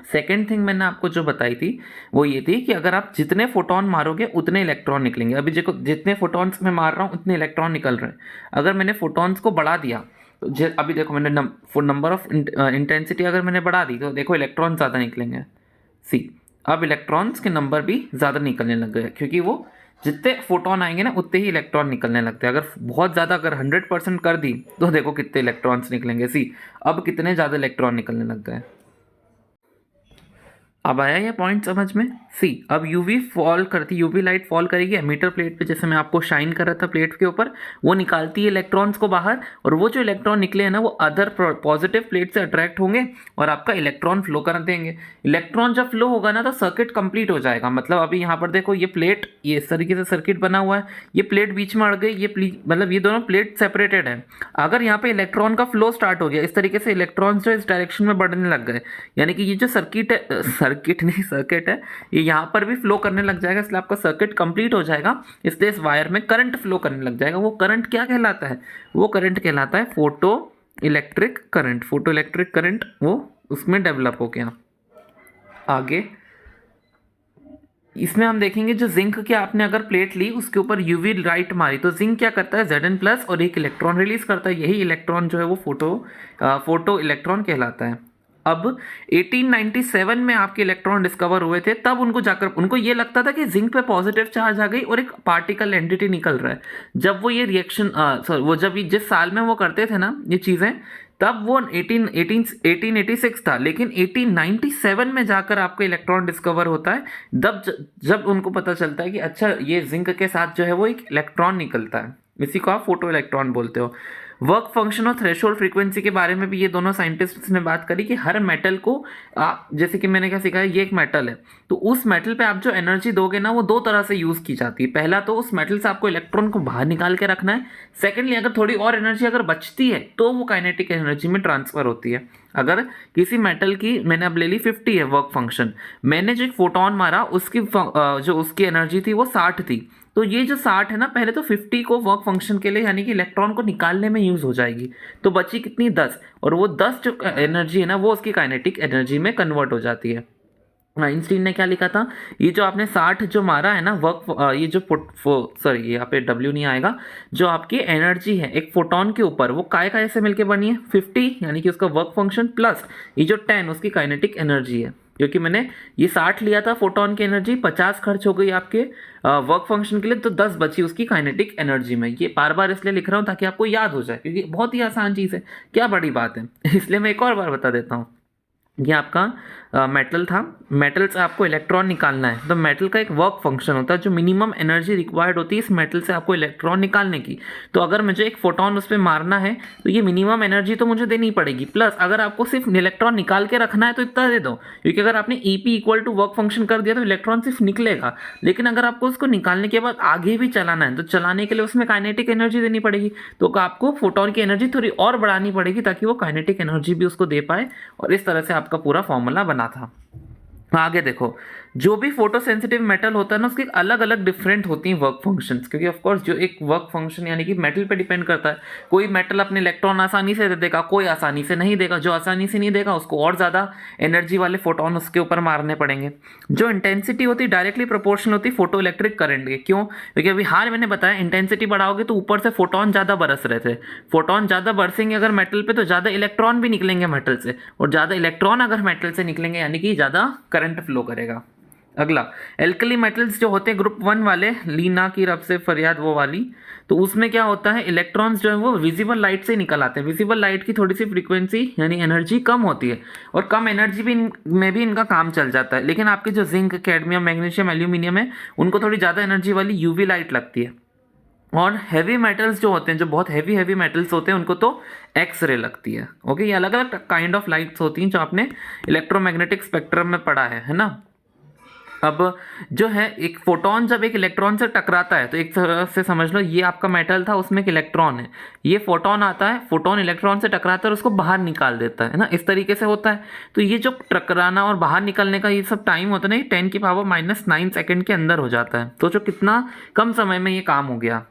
सेकेंड थिंग मैंने आपको जो बताई थी वो ये थी कि अगर आप जितने फोटॉन मारोगे उतने इलेक्ट्रॉन निकलेंगे। अभी देखो जितने फोटॉन्स मैं मार रहा हूँ उतने इलेक्ट्रॉन निकल रहे हैं। अगर मैंने फोटॉन्स को बढ़ा दिया तो अभी देखो मैंने नंबर ऑफ इंटेंसिटी अगर मैंने बढ़ा दी तो देखो इलेक्ट्रॉन ज़्यादा निकलेंगे। सी अब इलेक्ट्रॉन्स के नंबर भी ज़्यादा निकलने लग गए, क्योंकि वो जितने फोटोन आएंगे ना उतने ही इलेक्ट्रॉन निकलने लगते हैं। अगर बहुत ज़्यादा अगर 100% कर दी तो देखो कितने इलेक्ट्रॉन्स निकलेंगे। सी अब कितने ज़्यादा इलेक्ट्रॉन निकलने लग गए। अब आया ये पॉइंट समझ में। सी, अब यूवी फॉल करती, यूवी लाइट फॉल करेगी एमीटर प्लेट पे, जैसे मैं आपको शाइन कर रहा था प्लेट के ऊपर, वो निकालती है इलेक्ट्रॉन्स को बाहर, और वो जो इलेक्ट्रॉन निकले हैं ना वो अदर पॉजिटिव प्लेट से अट्रैक्ट होंगे और आपका इलेक्ट्रॉन फ्लो कर देंगे। इलेक्ट्रॉन जब फ्लो होगा ना तो सर्किट कंप्लीट हो जाएगा। मतलब अभी यहाँ पर देखो ये प्लेट, ये इस तरीके से सर्किट बना हुआ है, ये प्लेट बीच में अड़ गई, ये मतलब ये दोनों प्लेट सेपरेटेड है। अगर यहाँ पे इलेक्ट्रॉन का फ्लो स्टार्ट हो गया इस तरीके से, इलेक्ट्रॉन्स जो इस डायरेक्शन में बढ़ने लग गए, यानी कि ये जो सर्किट है, सर्किट है, ये यहाँ पर भी फ्लो करने लग जाएगा, इसलिए आपका सर्किट कंप्लीट हो जाएगा। इसलिए इस वायर में करंट फ्लो करने लग जाएगा। वो करंट क्या कहलाता है? वो करंट कहलाता है photo electric current. Photo electric current वो उसमें डेवलप हो गया। आगे इसमें हम देखेंगे जो जिंक के आपने अगर प्लेट ली उसके ऊपर यूवी लाइट मारी तो जिंक क्या करता है, Zn+ और एक इलेक्ट्रॉन रिलीज करता है। यही इलेक्ट्रॉन जो है वो फोटो इलेक्ट्रॉन कहलाता है। अब 1897 में आपके इलेक्ट्रॉन डिस्कवर हुए थे, तब उनको जाकर उनको ये लगता था कि जिंक पे पॉजिटिव चार्ज आ गई और एक पार्टिकल एंटिटी निकल रहा है। जब वो ये रिएक्शन वो जब जिस साल में वो करते थे ना ये चीज़ें, तब वो 1886 था, लेकिन 1897 में जाकर आपका इलेक्ट्रॉन डिस्कवर होता है। जब उनको पता चलता है कि अच्छा ये जिंक के साथ जो है वो एक इलेक्ट्रॉन निकलता है, इसी को आप फोटो इलेक्ट्रॉन बोलते हो। वर्क फंक्शन और थ्रेशोल्ड फ्रीक्वेंसी के बारे में भी ये दोनों साइंटिस्ट्स ने बात करी कि हर मेटल को आप, जैसे कि मैंने क्या सिखाया, ये एक मेटल है तो उस मेटल पे आप जो एनर्जी दोगे ना वो दो तरह से यूज़ की जाती है। पहला तो उस मेटल से आपको इलेक्ट्रॉन को बाहर निकाल के रखना है। सेकेंडली अगर थोड़ी और एनर्जी अगर बचती है तो वो काइनेटिक एनर्जी में ट्रांसफर होती है। अगर किसी मेटल की मैंने अब ले ली 50 है वर्क फंक्शन, मैंने जो एक फोटोन मारा उसकी जो उसकी एनर्जी थी वो 60 थी, तो ये जो 60 है ना, पहले तो 50 को वर्क फंक्शन के लिए यानी कि इलेक्ट्रॉन को निकालने में यूज़ हो जाएगी, तो बची कितनी 10, और वो 10 जो एनर्जी है ना वो उसकी काइनेटिक एनर्जी में कन्वर्ट हो जाती है। आइंस्टीन ने क्या लिखा था, ये जो आपने 60 जो मारा है ना ये जो सॉरी यहाँ पे W नहीं आएगा, जो आपकी एनर्जी है एक फोटोन के ऊपर वो काय से मिलके बनी है 50, यानी कि उसका वर्क फंक्शन प्लस ये जो 10 उसकी काइनेटिक एनर्जी है। क्योंकि मैंने ये 60 लिया था फोटोन की एनर्जी, 50 खर्च हो गई आपके वर्क फंक्शन के लिए, तो 10 बची उसकी काइनेटिक एनर्जी में। ये बार बार इसलिए लिख रहा हूँ ताकि आपको याद हो जाए, क्योंकि बहुत ही आसान चीज़ है, क्या बड़ी बात है इसलिए मैं एक और बार बता देता हूँ। ये आपका मेटल था, मेटल से आपको इलेक्ट्रॉन निकालना है, तो मेटल का एक वर्क फंक्शन होता है जो मिनिमम एनर्जी रिक्वायर्ड होती है इस मेटल से आपको इलेक्ट्रॉन निकालने की। तो अगर मुझे एक फोटोन उस पर मारना है तो ये मिनिमम एनर्जी तो मुझे देनी पड़ेगी, प्लस अगर आपको सिर्फ इलेक्ट्रॉन निकाल के रखना है तो इतना दे दो, क्योंकि अगर आपने EP = वर्क फंक्शन कर दिया तो इलेक्ट्रॉन सिर्फ निकलेगा, लेकिन अगर आपको उसको निकालने के बाद आगे भी चलाना है तो चलाने के लिए उसमें काइनेटिक एनर्जी देनी पड़ेगी, तो आपको फोटोन की एनर्जी थोड़ी और बढ़ानी पड़ेगी ताकि वो काइनेटिक एनर्जी भी उसको दे पाए, और इस तरह से आपका पूरा फॉर्मूला बना था। आगे देखो, जो भी फोटो सेंसिटिव मेटल होता है ना उसकी अलग अलग डिफरेंट होती हैं वर्क फंक्शंस, क्योंकि ऑफ कोर्स जो एक वर्क फंक्शन यानी कि मेटल पे डिपेंड करता है। कोई मेटल अपने इलेक्ट्रॉन आसानी से दे देगा, कोई आसानी से नहीं देगा, जो आसानी से नहीं देगा उसको और ज़्यादा एनर्जी वाले फोटोन उसके ऊपर मारने पड़ेंगे। जो इंटेंसिटी होती है डायरेक्टली प्रोपोर्शनल होती है फोटो इलेक्ट्रिक करंट के। क्यों? क्योंकि अभी हाल मैंने बताया इंटेंसिटी बढ़ाओगे तो ऊपर से फोटोन ज़्यादा बरस रहे थे, फोटोन ज़्यादा बरसेंगे अगर मेटल पे तो ज़्यादा इलेक्ट्रॉन भी निकलेंगे मेटल से, और ज़्यादा इलेक्ट्रॉन अगर मेटल से निकलेंगे यानी कि ज़्यादा करंट फ्लो करेगा। अगला, एल्कली मेटल्स जो होते हैं ग्रुप 1 वाले, लीना की रब से फरियाद वो वाली, तो उसमें क्या होता है इलेक्ट्रॉन्स जो है वो विजिबल लाइट से निकल आते हैं। विजिबल लाइट की थोड़ी सी फ्रीक्वेंसी यानी एनर्जी कम होती है, और कम एनर्जी में भी इनका काम चल जाता है। लेकिन आपके जो जिंक, कैडमियम, मैग्नीशियम, एल्यूमिनियम है उनको थोड़ी ज़्यादा एनर्जी वाली UV लाइट लगती है। और हैवी मेटल्स जो होते हैं, जो बहुत हैवी मेटल्स होते हैं, उनको तो एक्स-रे लगती है। ओके, ये अलग अलग काइंड ऑफ लाइट्स होती हैं जो आपने इलेक्ट्रोमैग्नेटिक स्पेक्ट्रम में पढ़ा है ना। अब जो है एक फोटोन जब एक इलेक्ट्रॉन से टकराता है तो एक तरह से समझ लो ये आपका मेटल था, उसमें एक इलेक्ट्रॉन है, ये फोटोन आता है, फोटोन इलेक्ट्रॉन से टकराता है और उसको बाहर निकाल देता है ना, इस तरीके से होता है। तो ये जो टकराना और बाहर निकलने का ये सब टाइम होता है ना, ये 10⁻⁹ सेकेंड के अंदर हो जाता है। तो जो कितना कम समय में ये काम हो गया।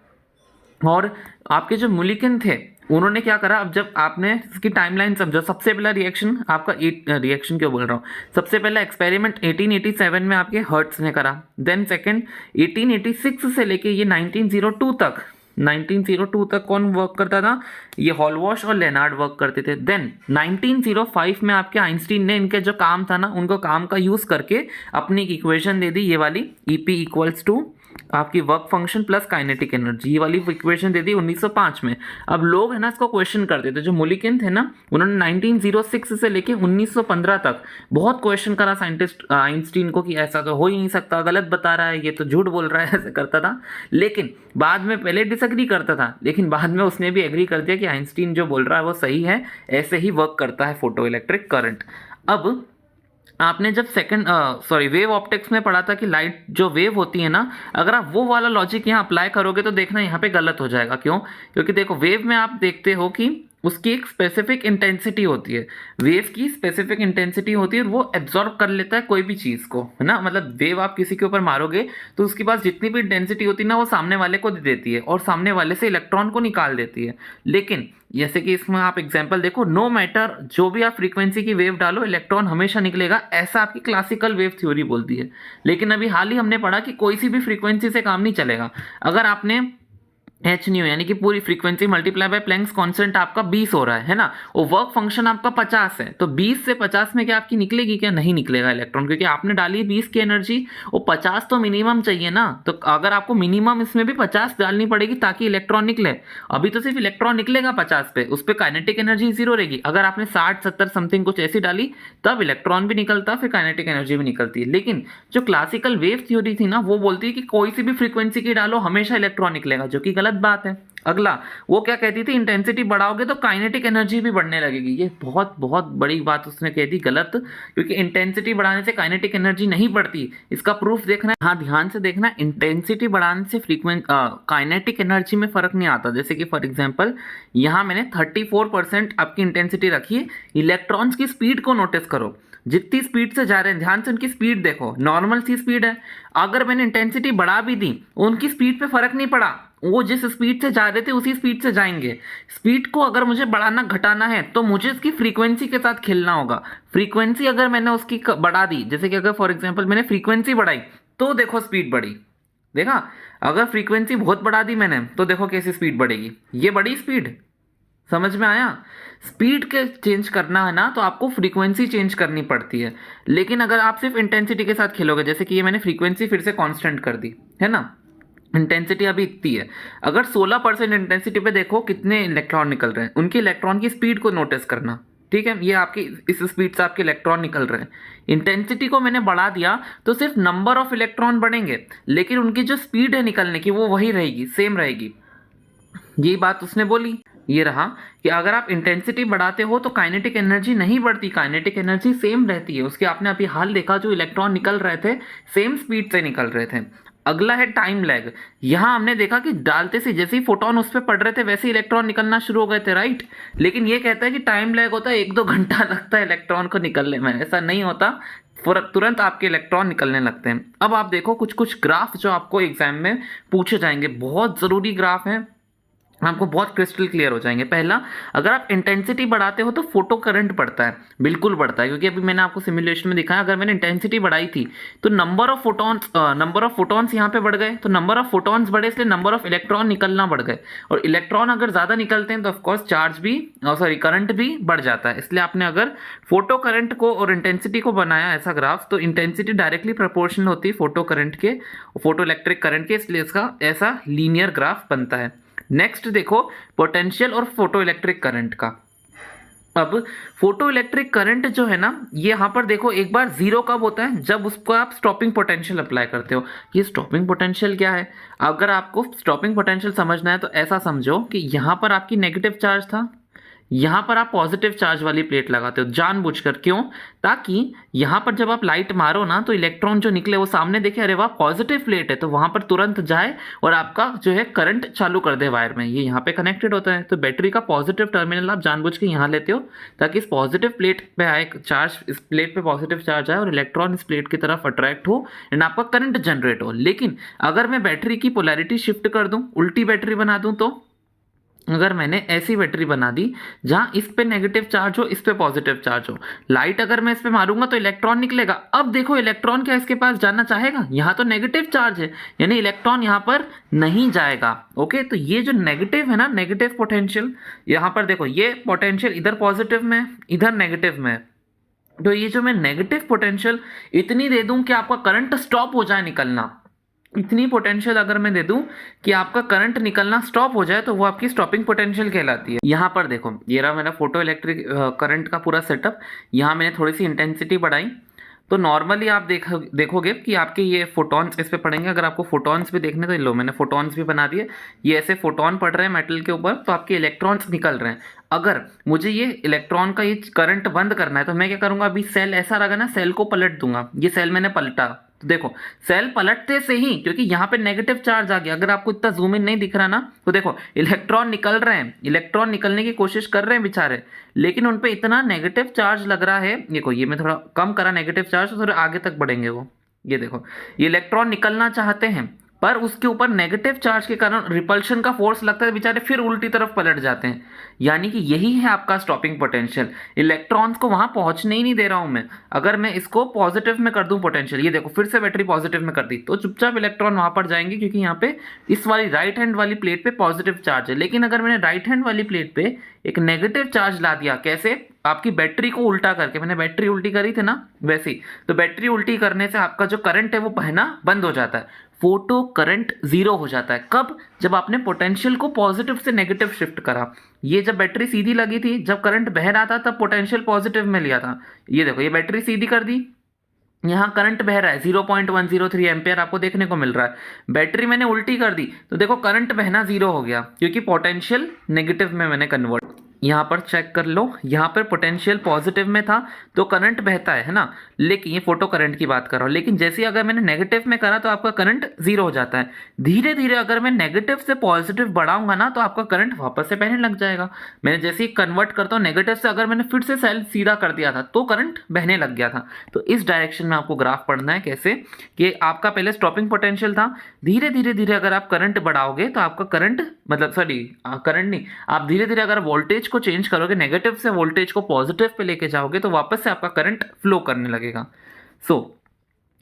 और आपके जो मुलिकन थे उन्होंने क्या करा, अब जब आपने इसकी टाइमलाइन समझो, सबसे पहला रिएक्शन आपका रिएक्शन क्यों बोल रहा हूँ, सबसे पहला एक्सपेरिमेंट 1887 में आपके हर्ट्स ने करा। देन सेकंड 1886 से लेके ये 1902 तक कौन वर्क करता था, ये हॉलवॉश और लेनार्ड वर्क करते थे। देन 1905 में आपके आइंस्टीन ने इनके जो काम था ना उनको काम का यूज़ करके अपनी एक इक्वेशन दे दी, ये वाली EP = आपकी work function plus kinetic energy, ये वाली इक्वेशन दे दी 1905 में। अब लोग है ना इसको क्वेश्चन करते थे, जो मुलिकन थे ना उन्होंने 1906 से लेके 1915 तक बहुत क्वेश्चन करा साइंटिस्ट आइंस्टीन को कि ऐसा तो हो ही नहीं सकता, गलत बता रहा है, ये तो झूठ बोल रहा है, ऐसे करता था। लेकिन बाद में पहले डिसएग्री करता था, लेकिन बाद में उसने भी एग्री कर दिया कि आइंस्टीन जो बोल रहा है वो सही है, ऐसे ही वर्क करता है फोटो इलेक्ट्रिक करंट। अब आपने जब वेव ऑप्टिक्स में पढ़ा था कि लाइट जो वेव होती है ना, अगर आप वो वाला लॉजिक यहाँ अप्लाई करोगे तो देखना यहाँ पे गलत हो जाएगा। क्यों? क्योंकि देखो वेव में आप देखते हो कि उसकी एक स्पेसिफिक इंटेंसिटी होती है, वेव की स्पेसिफिक इंटेंसिटी होती है और वो एब्जॉर्ब कर लेता है कोई भी चीज़ को, है ना। मतलब वेव आप किसी के ऊपर मारोगे तो उसके पास जितनी भी इंटेंसिटी होती है ना वो सामने वाले को दे देती है और सामने वाले से इलेक्ट्रॉन को निकाल देती है। लेकिन जैसे कि इसमें आप एग्जांपल देखो, नो मैटर जो भी आप फ्रीक्वेंसी की वेव डालो इलेक्ट्रॉन हमेशा निकलेगा, ऐसा आपकी क्लासिकल वेव थ्योरी बोलती है। लेकिन अभी हाल ही हमने पढ़ा कि कोई सी भी फ्रीक्वेंसी से काम नहीं चलेगा। अगर आपने एच न्यू यानी कि पूरी frequency multiply by Planck's constant आपका 20 हो रहा है ना, और वर्क फंक्शन आपका 50 है, तो 20 से 50 में क्या आपकी निकलेगी? क्या नहीं निकलेगा इलेक्ट्रॉन, क्योंकि आपने डाली है 20 की एनर्जी और 50 तो मिनिमम चाहिए ना। तो अगर आपको मिनिमम इसमें भी 50 डालनी पड़ेगी ताकि इलेक्ट्रॉन निकले। अभी तो सिर्फ इलेक्ट्रॉन निकलेगा 50 पे, उस पर काइनेटिक एनर्जी जीरो रहेगी। अगर आपने 60-70 समथिंग कुछ ऐसी डाली तब इलेक्ट्रॉन भी निकलता, फिर काइनेटिक एनर्जी भी निकलती है। लेकिन जो क्लासिकल वेव थ्योरी थी ना वो बोलती है कि कोई सी भी फ्रीक्वेंसी की डालो हमेशा इलेक्ट्रॉन निकलेगा, जो कि गलत बात है। अगला वो क्या कहती थी, इंटेंसिटी बढ़ाओगे तो काइनेटिक एनर्जी भी बढ़ने लगेगी। ये बहुत बहुत बड़ी बात उसने कह दी गलत, क्योंकि इंटेंसिटी बढ़ाने से काइनेटिक एनर्जी नहीं बढ़ती। इसका प्रूफ देखना है, हाँ ध्यान से देखना, इंटेंसिटी बढ़ाने से काइनेटिक एनर्जी में फर्क नहीं आता। जैसे कि फॉर एग्जांपल यहाँ मैंने 34% आपकी इंटेंसिटी रखी है, इलेक्ट्रॉन्स की स्पीड को नोटिस करो, जितनी स्पीड से जा रहे हैं ध्यान से उनकी स्पीड देखो, नॉर्मल सी स्पीड है। अगर मैंने इंटेंसिटी बढ़ा भी दी उनकी स्पीड पे फर्क नहीं पड़ा, वो जिस स्पीड से जा रहे थे उसी स्पीड से जाएंगे। स्पीड को अगर मुझे बढ़ाना घटाना है तो मुझे इसकी फ्रीक्वेंसी के साथ खेलना होगा। फ्रीक्वेंसी अगर मैंने उसकी बढ़ा दी, जैसे कि अगर फॉर एग्जांपल मैंने फ्रीक्वेंसी बढ़ाई तो देखो स्पीड बढ़ी, देखा। अगर फ्रीक्वेंसी बहुत बढ़ा दी मैंने तो देखो कैसी स्पीड बढ़ेगी, ये बड़ी स्पीड। समझ में आया? स्पीड के चेंज करना है ना तो आपको फ्रीक्वेंसी चेंज करनी पड़ती है। लेकिन अगर आप सिर्फ इंटेंसिटी के साथ खेलोगे, जैसे कि ये मैंने फ्रीक्वेंसी फिर से कांस्टेंट कर दी है ना, इंटेंसिटी अभी इतनी है, अगर 16% इंटेंसिटी पे देखो कितने इलेक्ट्रॉन निकल रहे हैं, उनकी इलेक्ट्रॉन की स्पीड को नोटिस करना, ठीक है। ये आपकी इस स्पीड से आपके इलेक्ट्रॉन निकल रहे हैं। इंटेंसिटी को मैंने बढ़ा दिया तो सिर्फ नंबर ऑफ इलेक्ट्रॉन बढ़ेंगे, लेकिन उनकी जो स्पीड है निकलने की वो वही रहेगी, सेम रहेगी। यही बात उसने बोली। ये रहा कि अगर आप इंटेंसिटी बढ़ाते हो तो काइनेटिक एनर्जी नहीं बढ़ती, काइनेटिक एनर्जी सेम रहती है उसके। आपने अभी हाल देखा जो इलेक्ट्रॉन निकल रहे थे सेम स्पीड से निकल रहे थे। अगला है टाइम लैग। यहां हमने देखा कि डालते से जैसे ही फोटोन उस पर पड़ रहे थे वैसे इलेक्ट्रॉन निकलना शुरू हो गए थे, राइट। लेकिन ये कहता है कि टाइम लैग होता है, 1-2 घंटा लगता है इलेक्ट्रॉन को निकलने में। ऐसा नहीं होता, तुरंत आपके इलेक्ट्रॉन निकलने लगते हैं। अब आप देखो कुछ कुछ ग्राफ जो आपको एग्जाम में पूछे जाएंगे, बहुत जरूरी ग्राफ है, आपको बहुत क्रिस्टल क्लियर हो जाएंगे। पहला, अगर आप इंटेंसिटी बढ़ाते हो तो फोटो करंट बढ़ता है, बिल्कुल बढ़ता है, क्योंकि अभी मैंने आपको सिमुलेशन में दिखाया अगर मैंने इंटेंसिटी बढ़ाई थी तो नंबर ऑफ फोटॉन्स यहाँ पे बढ़ गए, तो नंबर ऑफ फोटॉन्स बढ़े इसलिए नंबर ऑफ इलेक्ट्रॉन निकलना बढ़ गए, और इलेक्ट्रॉन अगर ज़्यादा निकलते हैं तो ऑफकोर्स चार्ज भी करंट भी बढ़ जाता है। इसलिए आपने अगर फोटो करंट को और इंटेंसिटी को बनाया ऐसा ग्राफ, तो इंटेंसिटी डायरेक्टली प्रोपोर्शनल होती है फोटो करंट के, फोटो इलेक्ट्रिक करंट के, इसलिए इसका ऐसा लीनियर ग्राफ बनता है। नेक्स्ट देखो पोटेंशियल और फोटो इलेक्ट्रिक करंट का। अब फोटो इलेक्ट्रिक करंट जो है ना, ये यहाँ पर देखो एक बार जीरो कब होता है, जब उसको आप स्टॉपिंग पोटेंशियल अप्लाई करते हो। ये स्टॉपिंग पोटेंशियल क्या है? अगर आपको स्टॉपिंग पोटेंशियल समझना है तो ऐसा समझो कि यहाँ पर आपकी नेगेटिव चार्ज था, यहाँ पर आप पॉजिटिव चार्ज वाली प्लेट लगाते हो जानबूझकर। क्यों? ताकि यहाँ पर जब आप लाइट मारो ना तो इलेक्ट्रॉन जो निकले वो सामने देखे, अरे वाह पॉजिटिव प्लेट है, तो वहाँ पर तुरंत जाए और आपका जो है करंट चालू कर दे वायर में। ये यहाँ पे कनेक्टेड होता है, तो बैटरी का पॉजिटिव टर्मिनल आप जानबूझ के यहाँ लेते हो ताकि इस पॉजिटिव प्लेट पे आए चार्ज, इस प्लेट पे पॉजिटिव चार्ज आए और इलेक्ट्रॉन इस प्लेट की तरफ अट्रैक्ट हो एंड आपका करंट जनरेट हो। लेकिन अगर मैं बैटरी की पोलैरिटी शिफ्ट कर दूँ, उल्टी बैटरी बना दूँ, तो अगर मैंने ऐसी बैटरी बना दी जहां इस पे नेगेटिव चार्ज हो, इस पे पॉजिटिव चार्ज हो, लाइट अगर मैं इस पे मारूंगा तो इलेक्ट्रॉन निकलेगा। अब देखो इलेक्ट्रॉन क्या इसके पास जाना चाहेगा? यहाँ तो नेगेटिव चार्ज है, यानी इलेक्ट्रॉन यहाँ पर नहीं जाएगा। ओके, तो ये जो नेगेटिव है ना, नेगेटिव पोटेंशियल, यहाँ पर देखो ये पोटेंशियल इधर पॉजिटिव में इधर नेगेटिव में, तो ये जो मैं नेगेटिव पोटेंशियल इतनी दे दूं कि आपका करंट स्टॉप हो जाए निकलना, इतनी पोटेंशियल अगर मैं दे दूं कि आपका करंट निकलना स्टॉप हो जाए तो वो आपकी स्टॉपिंग पोटेंशियल कहलाती है। यहाँ पर देखो, ये रहा मेरा फोटो इलेक्ट्रिक करंट का पूरा सेटअप। यहाँ मैंने थोड़ी सी इंटेंसिटी बढ़ाई तो नॉर्मली आप देखोगे कि आपके ये फोटॉन्स इस पे पड़ेंगे। अगर आपको फोटॉन्स भी देखने तो लो, मैंने फोटॉन्स भी बना दिए। ये ऐसे फोटॉन पड़ रहे हैं मेटल के ऊपर तो आपके इलेक्ट्रॉन्स निकल रहे हैं। अगर मुझे ये इलेक्ट्रॉन का ये करंट बंद करना है तो मैं क्या करूँगा, अभी सेल ऐसा रखा ना, सेल को पलट दूंगा। ये सेल मैंने पलटा तो देखो सेल पलटते से ही, क्योंकि यहाँ पे नेगेटिव चार्ज आ गया, अगर आपको इतना जूम इन नहीं दिख रहा ना तो देखो इलेक्ट्रॉन निकल रहे हैं, इलेक्ट्रॉन निकलने की कोशिश कर रहे हैं बेचारे, लेकिन उन पे इतना नेगेटिव चार्ज लग रहा है। देखो ये मैं थोड़ा कम करा नेगेटिव चार्ज तो थोड़े आगे तक बढ़ेंगे वो। ये देखो ये इलेक्ट्रॉन निकलना चाहते हैं पर उसके ऊपर नेगेटिव चार्ज के कारण रिपल्शन का फोर्स लगता है, बेचारे फिर उल्टी तरफ पलट जाते हैं। यानी कि यही है आपका स्टॉपिंग पोटेंशियल। इलेक्ट्रॉन्स को वहां पहुंचने ही नहीं दे रहा हूं मैं। अगर मैं इसको पॉजिटिव में कर दूं पोटेंशियल, ये देखो फिर से बैटरी पॉजिटिव में कर दी तो चुपचाप इलेक्ट्रॉन वहां पर जाएंगे, क्योंकि यहाँ पे इस वाली राइट हैंड वाली प्लेट पे पॉजिटिव चार्ज है। लेकिन अगर मैंने राइट हैंड वाली प्लेट पे एक नेगेटिव चार्ज ला दिया, कैसे, आपकी बैटरी को उल्टा करके, मैंने बैटरी उल्टी करी थी ना वैसे ही, तो बैटरी उल्टी करने से आपका जो करंट है वो बहना बंद हो जाता है, फोटो करंट जीरो हो जाता है। कब? जब आपने पोटेंशियल को पॉजिटिव से नेगेटिव शिफ्ट करा। ये जब बैटरी सीधी लगी थी, जब करंट बह रहा था तब पोटेंशियल पॉजिटिव में लिया था। ये देखो ये बैटरी सीधी कर दी, यहाँ करंट बह रहा है 0.103 एम्पियर आपको देखने को मिल रहा है। बैटरी मैंने उल्टी कर दी तो देखो करंट बहना जीरो हो गया, क्योंकि पोटेंशियल नेगेटिव में मैंने कन्वर्ट। यहाँ पर चेक कर लो, यहाँ पर पोटेंशियल पॉजिटिव में था तो करंट बहता है ना, लेकिन ये फोटो करंट की बात कर रहा हूँ। लेकिन जैसे ही अगर मैंने नेगेटिव में करा तो आपका करंट जीरो हो जाता है। धीरे धीरे अगर मैं नेगेटिव से पॉजिटिव बढ़ाऊंगा ना तो आपका करंट वापस से बहने लग जाएगा। मैंने जैसे ही कन्वर्ट करता हूँ नेगेटिव से, अगर मैंने फिर से सेल सीधा कर दिया था तो करंट बहने लग गया था। तो इस डायरेक्शन में आपको ग्राफ पढ़ना है, कैसे कि आपका पहले स्टॉपिंग पोटेंशियल था, धीरे धीरे धीरे अगर आप करंट बढ़ाओगे तो आपका करंट, मतलब सॉरी करंट नहीं, आप धीरे धीरे अगर वोल्टेज को चेंज करोगे, नेगेटिव से वोल्टेज को पॉजिटिव पे लेके जाओगे तो वापस से आपका करंट फ्लो करने लगेगा।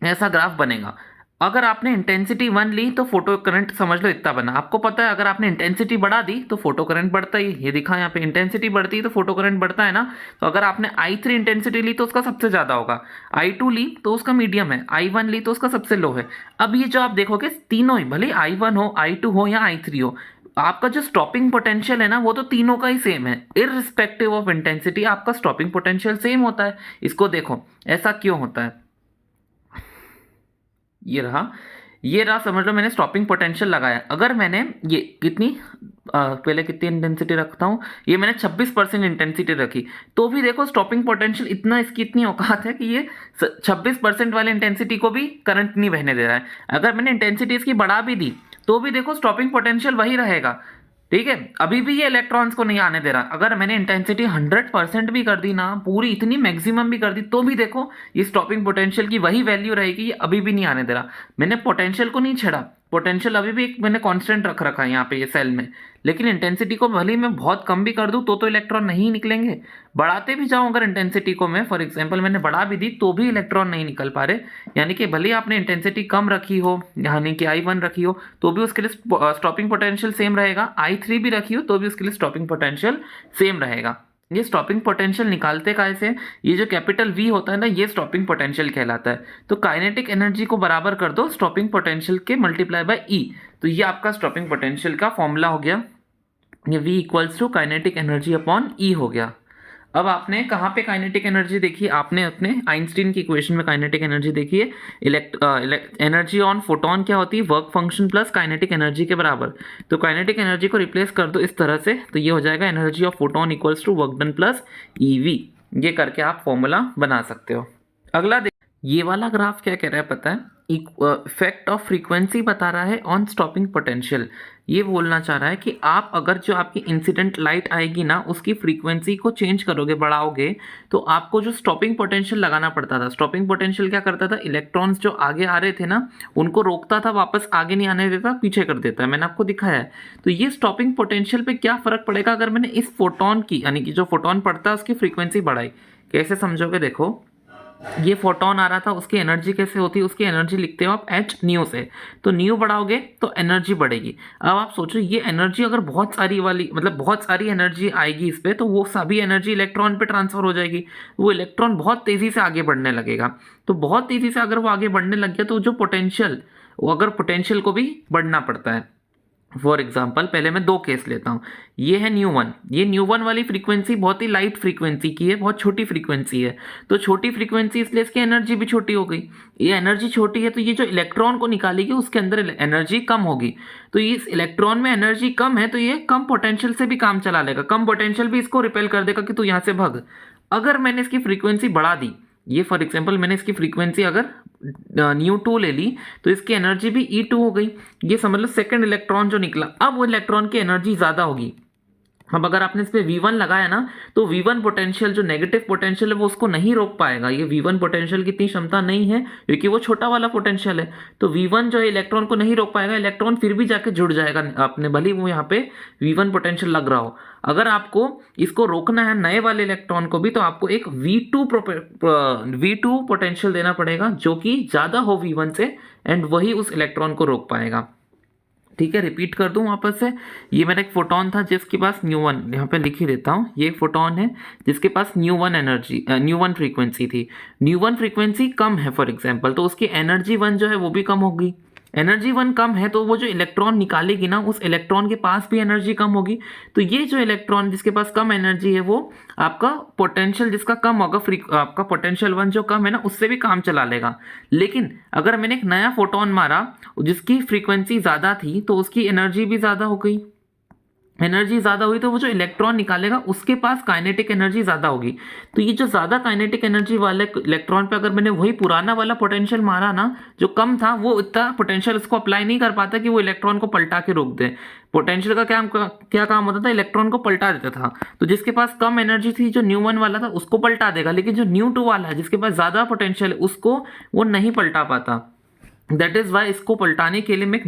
ऐसा ग्राफ बनेगा। अगर आपने इंटेंसिटी 1 ली तो फोटो करंट समझ लो इतना बना। आपको पता है अगर आपने इंटेंसिटी बढ़ा दी तो फोटो करंट बढ़ता ही, ये दिखा यहाँ पे इंटेंसिटी बढ़ती है तो फोटो करंट बढ़ता है ना। तो अगर आपने I3 इंटेंसिटी ली तो उसका सबसे ज़्यादा होगा, I2 ली तो उसका मीडियम है, I1 ली तो उसका सबसे लो है। अब ये जो आप देखोगे तीनों ही, भले I1 हो, I2 हो या I3 हो, आपका जो स्टॉपिंग पोटेंशियल है ना वो तो तीनों का ही सेम है। इररिस्पेक्टिव ऑफ इंटेंसिटी आपका स्टॉपिंग पोटेंशियल सेम होता है। इसको देखो ऐसा क्यों होता है, ये रहा समझ लो मैंने स्टॉपिंग पोटेंशियल लगाया। अगर मैंने ये कितनी पहले कितनी इंटेंसिटी रखता हूँ, ये मैंने 26% इंटेंसिटी रखी तो भी देखो स्टॉपिंग पोटेंशियल इतना, इसकी इतनी औकात है कि ये 26% वाली इंटेंसिटी को भी करंट नहीं बहने दे रहा है। अगर मैंने इंटेंसिटी इसकी बढ़ा भी दी तो भी देखो स्टॉपिंग पोटेंशियल वही रहेगा, ठीक है। अभी भी ये इलेक्ट्रॉन्स को नहीं आने दे रहा। अगर मैंने इंटेंसिटी 100% भी कर दी ना, पूरी इतनी मैक्सिमम भी कर दी तो भी देखो ये स्टॉपिंग पोटेंशियल की वही वैल्यू रहेगी, ये अभी भी नहीं आने दे रहा। मैंने पोटेंशियल को नहीं छेड़ा, पोटेंशियल अभी भी एक मैंने कांस्टेंट रख रखा है यहाँ पे ये सेल में, लेकिन इंटेंसिटी को भले ही मैं बहुत कम भी कर दूँ तो इलेक्ट्रॉन नहीं निकलेंगे। बढ़ाते भी जाऊँ अगर इंटेंसिटी को मैं, फॉर एग्जांपल मैंने बढ़ा भी दी तो भी इलेक्ट्रॉन नहीं निकल पा रहे। यानी कि भले ही आपने इंटेंसिटी कम रखी हो, यानी कि I1 रखी हो तो भी उसके लिए स्टॉपिंग पोटेंशियल सेम रहेगा, I3 भी रखी हो तो भी उसके लिए स्टॉपिंग पोटेंशियल सेम रहेगा। ये स्टॉपिंग पोटेंशियल निकालते कैसे, ये जो कैपिटल V होता है ना ये स्टॉपिंग पोटेंशियल कहलाता है। तो काइनेटिक एनर्जी को बराबर कर दो स्टॉपिंग पोटेंशियल के मल्टीप्लाई बाय E, तो ये आपका स्टॉपिंग पोटेंशियल का फॉर्मूला हो गया। ये V equals to kinetic energy upon E हो गया। अब आपने कहाँ पे काइनेटिक एनर्जी देखी, आपने अपने आइंस्टीन की इक्वेशन में काइनेटिक एनर्जी देखी है। एनर्जी ऑन फोटोन क्या होती है, work function plus kinetic energy के बराबर। तो काइनेटिक एनर्जी को रिप्लेस कर दो इस तरह से, तो ये हो जाएगा energy of photon equals to work done plus EV। ये करके आप फॉर्मूला बना सकते हो। अगला ये वाला ग्राफ क्या कह रहा है पता है, इफेक्ट ऑफ फ्रीक्वेंसी बता रहा है ऑन स्टॉपिंग पोटेंशियल। ये बोलना चाह रहा है कि आप अगर जो आपकी इंसिडेंट लाइट आएगी ना उसकी फ्रीक्वेंसी को चेंज करोगे, बढ़ाओगे, तो आपको जो स्टॉपिंग पोटेंशियल लगाना पड़ता था। स्टॉपिंग पोटेंशियल क्या करता था, इलेक्ट्रॉन्स जो आगे आ रहे थे ना उनको रोकता था, वापस आगे नहीं आने देता, पीछे कर देता है। मैंने आपको दिखाया है। तो ये स्टॉपिंग पोटेंशियल पे क्या फर्क पड़ेगा अगर मैंने इस फोटोन की, यानी कि जो फोटोन पड़ता है उसकी फ्रीक्वेंसी बढ़ाई। कैसे समझोगे, देखो ये फोटोन आ रहा था, उसकी एनर्जी कैसे होती है, उसकी एनर्जी लिखते हो आप h न्यू से, तो न्यू बढ़ाओगे तो एनर्जी बढ़ेगी। अब आप सोचो ये एनर्जी अगर बहुत सारी वाली, मतलब बहुत सारी एनर्जी आएगी इस पर, तो वो सभी एनर्जी इलेक्ट्रॉन पे ट्रांसफर हो जाएगी, वो इलेक्ट्रॉन बहुत तेज़ी से आगे बढ़ने लगेगा। तो बहुत तेज़ी से अगर वो आगे बढ़ने लग गया तो जो पोटेंशियल वो अगर पोटेंशियल को भी बढ़ना पड़ता है। फॉर एग्जाम्पल पहले मैं 2 केस लेता हूँ। ये है न्यू 1, ये न्यू 1 वाली फ्रीक्वेंसी बहुत ही लाइट फ्रीक्वेंसी की है, बहुत छोटी फ्रीक्वेंसी है। तो छोटी फ्रीक्वेंसी इसलिए इसकी एनर्जी भी छोटी हो गई। ये एनर्जी छोटी है तो ये जो इलेक्ट्रॉन को निकालेगी उसके अंदर एनर्जी कम होगी। तो ये इस इलेक्ट्रॉन में एनर्जी कम है तो ये कम पोटेंशियल से भी काम चला लेगा, कम पोटेंशियल भी इसको रिपेल कर देगा कि तू यहाँ से भग। अगर मैंने इसकी फ्रीक्वेंसी बढ़ा दी, ये फॉर एग्जांपल मैंने इसकी फ्रीक्वेंसी अगर न्यू 2 ले ली तो इसकी एनर्जी भी E2 हो गई। ये समझ लो सेकंड इलेक्ट्रॉन जो निकला, अब वो इलेक्ट्रॉन की एनर्जी ज़्यादा होगी। अब अगर आपने इस पर V1 लगाया ना तो V1 पोटेंशियल जो नेगेटिव पोटेंशियल है वो उसको नहीं रोक पाएगा। ये V1 पोटेंशियल की इतनी क्षमता नहीं है क्योंकि वो छोटा वाला पोटेंशियल है। तो V1 जो है इलेक्ट्रॉन को नहीं रोक पाएगा, इलेक्ट्रॉन फिर भी जाके जुड़ जाएगा आपने, भले ही वो यहाँ पे V1 पोटेंशियल लग रहा हो। अगर आपको इसको रोकना है नए वाले इलेक्ट्रॉन को भी तो आपको एक V2 पोटेंशियल देना पड़ेगा जो कि ज़्यादा हो V1 से, एंड वही उस इलेक्ट्रॉन को रोक पाएगा। ठीक है, रिपीट कर दूं वापस से। ये मेरा एक फोटोन था जिसके पास न्यू 1, यहाँ पे लिख ही देता हूँ, ये एक फोटोन है जिसके पास न्यू 1 फ्रीक्वेंसी थी। न्यू 1 फ्रीक्वेंसी कम है फॉर एग्जांपल, तो उसकी एनर्जी 1 जो है वो भी कम होगी। एनर्जी 1 कम है तो वो जो इलेक्ट्रॉन निकालेगी ना उस इलेक्ट्रॉन के पास भी एनर्जी कम होगी। तो ये जो इलेक्ट्रॉन जिसके पास कम एनर्जी है वो आपका पोटेंशियल जिसका कम होगा, आपका पोटेंशियल 1 जो कम है ना उससे भी काम चला लेगा। लेकिन अगर मैंने एक नया फोटोन मारा जिसकी फ्रीक्वेंसी ज़्यादा थी तो उसकी एनर्जी भी ज़्यादा हो गई। एनर्जी ज़्यादा हुई तो वो जो इलेक्ट्रॉन निकालेगा उसके पास काइनेटिक एनर्जी ज़्यादा होगी। तो ये जो ज़्यादा काइनेटिक एनर्जी वाले इलेक्ट्रॉन पे अगर मैंने वही पुराना वाला पोटेंशियल मारा ना जो कम था, वो इतना पोटेंशियल इसको अप्लाई नहीं कर पाता कि वो इलेक्ट्रॉन को पलटा के रोक दे। पोटेंशियल का क्या काम होता था, इलेक्ट्रॉन को पलटा देता था। तो जिसके पास कम एनर्जी थी जो न्यू 1 वाला था उसको पलटा देगा, लेकिन जो न्यू 2 वाला है जिसके पास ज़्यादा पोटेंशियल है उसको वो नहीं पलटा पाता। दैट इज वाई इसको पलटाने के लिए मैं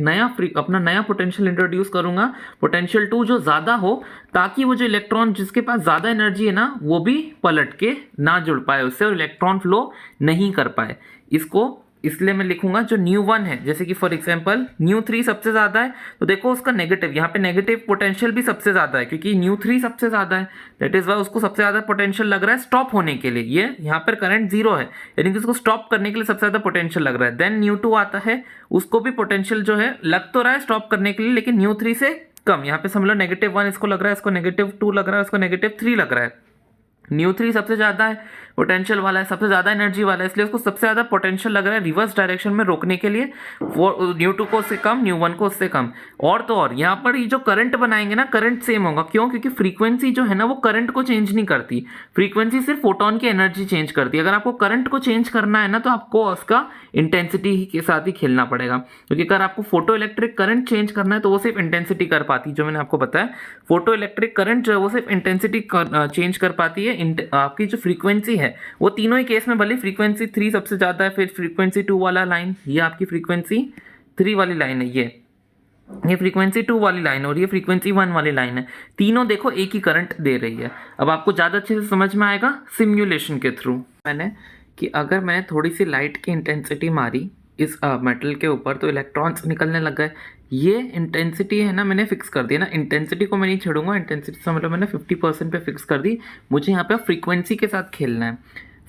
एक अपना नया पोटेंशियल इंट्रोड्यूस करूंगा, पोटेंशियल 2 जो ज़्यादा हो, ताकि वो जो इलेक्ट्रॉन जिसके पास ज़्यादा एनर्जी है ना वो भी पलट के ना जुड़ पाए उससे और इलेक्ट्रॉन फ्लो नहीं कर पाए। इसको इसलिए मैं लिखूंगा जो न्यू 1 है, जैसे कि फॉर एग्जांपल न्यू 3 सबसे ज़्यादा है तो देखो उसका नेगेटिव, यहाँ पे नेगेटिव पोटेंशियल भी सबसे ज़्यादा है क्योंकि न्यू 3 सबसे ज़्यादा है। दैट इज वाई उसको सबसे ज़्यादा पोटेंशियल लग रहा है स्टॉप होने के लिए। ये यहाँ पर करंट 0 है यानी कि उसको स्टॉप करने के लिए सबसे ज़्यादा पोटेंशियल लग रहा है। देन न्यू 2 आता है, उसको भी पोटेंशियल जो है लग तो रहा है स्टॉप करने के लिए लेकिन न्यू 3 से कम। यहाँ पे समझ लो -1 इसको लग रहा है, इसको -2 लग रहा है, इसको -3 लग रहा है। न्यू 3 सबसे ज़्यादा है पोटेंशियल वाला है, सबसे ज़्यादा एनर्जी वाला है, इसलिए उसको सबसे ज़्यादा पोटेंशियल लग रहा है रिवर्स डायरेक्शन में रोकने के लिए। वो न्यू 2 को उससे कम, न्यू 1 को उससे कम। और तो और यहाँ पर ये जो करंट बनाएंगे ना करंट सेम होगा। क्यों? क्योंकि फ्रीक्वेंसी जो है ना वो करंट को चेंज नहीं करती, फ्रीक्वेंसी सिर्फ फोटोन की एनर्जी चेंज करती है। अगर आपको करंट को चेंज करना है ना तो आपको उसका इंटेंसिटी के साथ ही खेलना पड़ेगा, क्योंकि अगर आपको फोटो इलेक्ट्रिक करंट चेंज करना है तो वो सिर्फ इंटेंसिटी कर पाती है। जो मैंने आपको बताया फोटो इलेक्ट्रिक करंट जो है वो सिर्फ इंटेंसिटी चेंज कर पाती है। आपकी जो फ्रीक्वेंसी है वो तीनों ही केस में भले फ्रीक्वेंसी 3 सबसे ज़्यादा है, फिर फ्रीक्वेंसी 2 वाला लाइन, ये आपकी फ्रीक्वेंसी 3 वाली लाइन है, ये फ्रीक्वेंसी 2 वाली लाइन है और ये फ्रीक्वेंसी 1 वाली लाइन है। तीनों देखो एक ही करंट दे रही है। अब आपको ज़्यादा अच्छे से समझ में आएगा सिमुलेशन के थ्रू। मैंने कि अगर मैंने थोड़ी सी लाइट की इंटेंसिटी मारी इस मेटल के ऊपर तो इलेक्ट्रॉन्स निकलने लग गए। ये इंटेंसिटी है ना मैंने फिक्स कर दी ना, इंटेंसिटी को मैं नहीं छोड़ूंगा, इंटेंसिटी समझ लो मैंने 50% पे फिक्स कर दी। मुझे यहाँ पे फ्रीक्वेंसी के साथ खेलना है।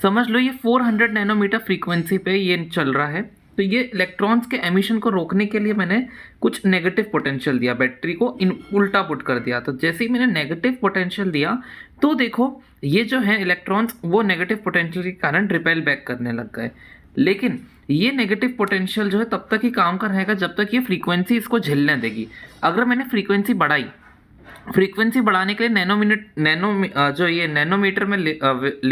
समझ लो ये 400 नैनोमीटर फ्रीक्वेंसी पे ये चल रहा है। तो ये इलेक्ट्रॉन्स के एमिशन को रोकने के लिए मैंने कुछ नेगेटिव पोटेंशियल दिया, बैटरी को उल्टा पुट कर दिया। तो जैसे ही मैंने नेगेटिव पोटेंशियल दिया तो देखो ये जो है इलेक्ट्रॉन्स वो नेगेटिव पोटेंशियल के कारण रिपेल बैक करने लग गए। लेकिन ये नेगेटिव पोटेंशियल जो है तब तक ही काम कर रहेगा जब तक ये फ्रीक्वेंसी इसको झेलने देगी। अगर मैंने फ्रीक्वेंसी बढ़ाई, फ्रीक्वेंसी बढ़ाने के लिए नैनोमीटर में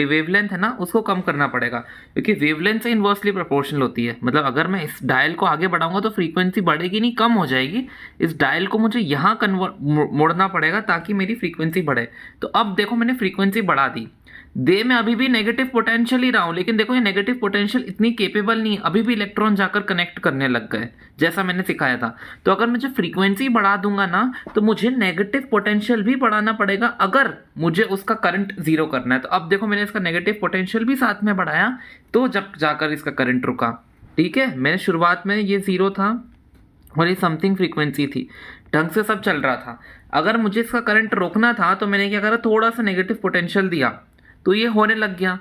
वेवलेंथ है ना उसको कम करना पड़ेगा, क्योंकि वेवलेंथ से इन्वर्सली प्रोपोर्शनल होती है। मतलब अगर मैं इस डायल को आगे बढ़ाऊंगा तो फ्रीक्वेंसी बढ़ेगी नहीं, कम हो जाएगी। इस डायल को मुझे यहाँ मोड़ना पड़ेगा ताकि मेरी फ्रीक्वेंसी बढ़े। तो अब देखो मैंने फ्रीक्वेंसी बढ़ा दी, दे मैं अभी भी नेगेटिव पोटेंशियल ही रहा हूँ, लेकिन देखो ये नेगेटिव पोटेंशियल इतनी केपेबल नहीं है, अभी भी इलेक्ट्रॉन जाकर कनेक्ट करने लग गए जैसा मैंने सिखाया था। तो अगर मुझे फ्रीक्वेंसी बढ़ा दूंगा ना तो मुझे नेगेटिव पोटेंशियल भी बढ़ाना पड़ेगा अगर मुझे उसका करंट 0 करना है। तो अब देखो मैंने इसका नेगेटिव पोटेंशियल भी साथ में बढ़ाया तो जब जाकर इसका करंट रुका। ठीक है, मैंने शुरुआत में ये 0 था और ये समथिंग फ्रीक्वेंसी थी, ढंग से सब चल रहा था। अगर मुझे इसका करंट रोकना था तो मैंने क्या करा, थोड़ा सा नेगेटिव पोटेंशियल दिया तो ये होने लग गया।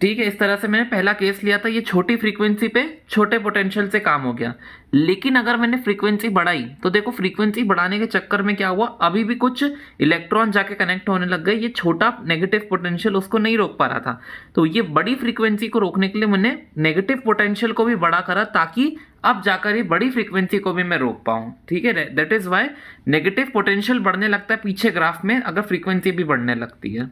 ठीक है, इस तरह से मैंने पहला केस लिया था, ये छोटी फ्रीक्वेंसी पे छोटे पोटेंशियल से काम हो गया। लेकिन अगर मैंने फ्रीक्वेंसी बढ़ाई तो देखो फ्रीक्वेंसी बढ़ाने के चक्कर में क्या हुआ, अभी भी कुछ इलेक्ट्रॉन जाके कनेक्ट होने लग गए, ये छोटा नेगेटिव पोटेंशियल उसको नहीं रोक पा रहा था। तो ये बड़ी फ्रीक्वेंसी को रोकने के लिए मैंने नेगेटिव पोटेंशियल को भी बड़ा करा, ताकि अब जाकर ये बड़ी फ्रीक्वेंसी को भी मैं रोक पाऊँ। ठीक है, that is why negative potential बढ़ने लगता है पीछे ग्राफ में अगर फ्रीक्वेंसी भी बढ़ने लगती है।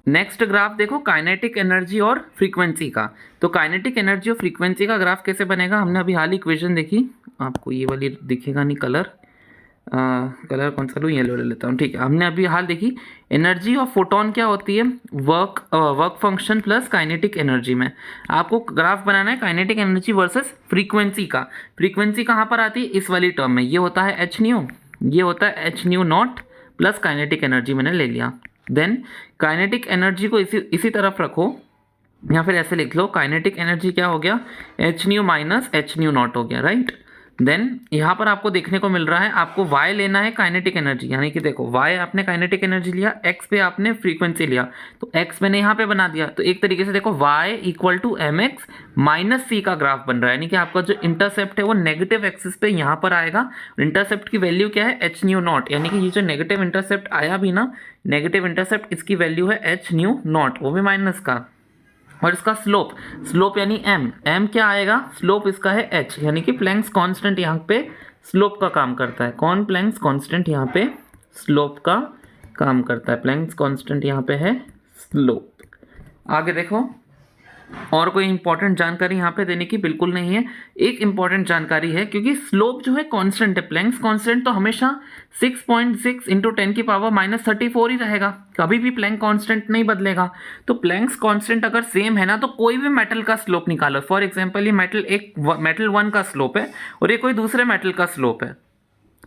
नेक्स्ट ग्राफ देखो काइनेटिक एनर्जी और फ्रीक्वेंसी का। तो काइनेटिक एनर्जी और फ्रीक्वेंसी का ग्राफ कैसे बनेगा, हमने अभी हाल इक्वेशन देखी, आपको ये वाली दिखेगा नहीं, कलर कौन सा लूँ, येलो ले लेता हूँ। ठीक है, हमने अभी हाल देखी एनर्जी ऑफ फोटोन क्या होती है, work function plus kinetic energy में। आपको ग्राफ बनाना है काइनेटिक एनर्जी वर्सेस फ्रीक्वेंसी का। फ्रीक्वेंसी कहाँ पर आती है, इस वाली टर्म में, ये होता है एच न्यू, ये होता है H new not plus kinetic energy मैंने ले लिया। देन काइनेटिक एनर्जी को इसी तरफ रखो, या फिर ऐसे लिख लो, काइनेटिक एनर्जी क्या हो गया, H new minus H new not हो गया, राइट। देन यहाँ पर आपको देखने को मिल रहा है, आपको y लेना है काइनेटिक एनर्जी, यानी कि देखो y आपने काइनेटिक एनर्जी लिया, x पे आपने फ्रीक्वेंसी लिया, तो x मैंने यहाँ पे बना दिया। तो एक तरीके से देखो y equal to m x minus c का ग्राफ बन रहा है, यानी कि आपका जो इंटरसेप्ट है वो नेगेटिव एक्सिस पे यहाँ पर आएगा। इंटरसेप्ट की वैल्यू क्या है, एच न्यू नॉट, यानी कि ये जो नेगेटिव इंटरसेप्ट आया भी ना, नेगेटिव इंटरसेप्ट, इसकी वैल्यू है एच न्यू नॉट, वो भी माइनस का। और इसका स्लोप यानी m क्या आएगा, स्लोप इसका है h, यानी कि प्लैंक्स कांस्टेंट यहाँ पे स्लोप का काम करता है। कौन, प्लैंक्स कांस्टेंट यहाँ पे स्लोप का काम करता है, प्लैंक्स कांस्टेंट यहाँ पे है स्लोप। आगे देखो, और कोई इंपॉर्टेंट जानकारी यहाँ पे देने की बिल्कुल नहीं है। एक इंपॉर्टेंट जानकारी है, क्योंकि स्लोप जो है कांस्टेंट है, प्लैंक्स कांस्टेंट तो हमेशा 6.6 इंटू 10 की पावर -34 ही रहेगा, कभी भी प्लैंक कांस्टेंट नहीं बदलेगा। तो प्लैंक्स कांस्टेंट अगर सेम है ना, तो कोई भी मेटल का स्लोप निकालो। फॉर एग्जाम्पल ये मेटल 1 का स्लोप है और ये कोई दूसरे मेटल का स्लोप है,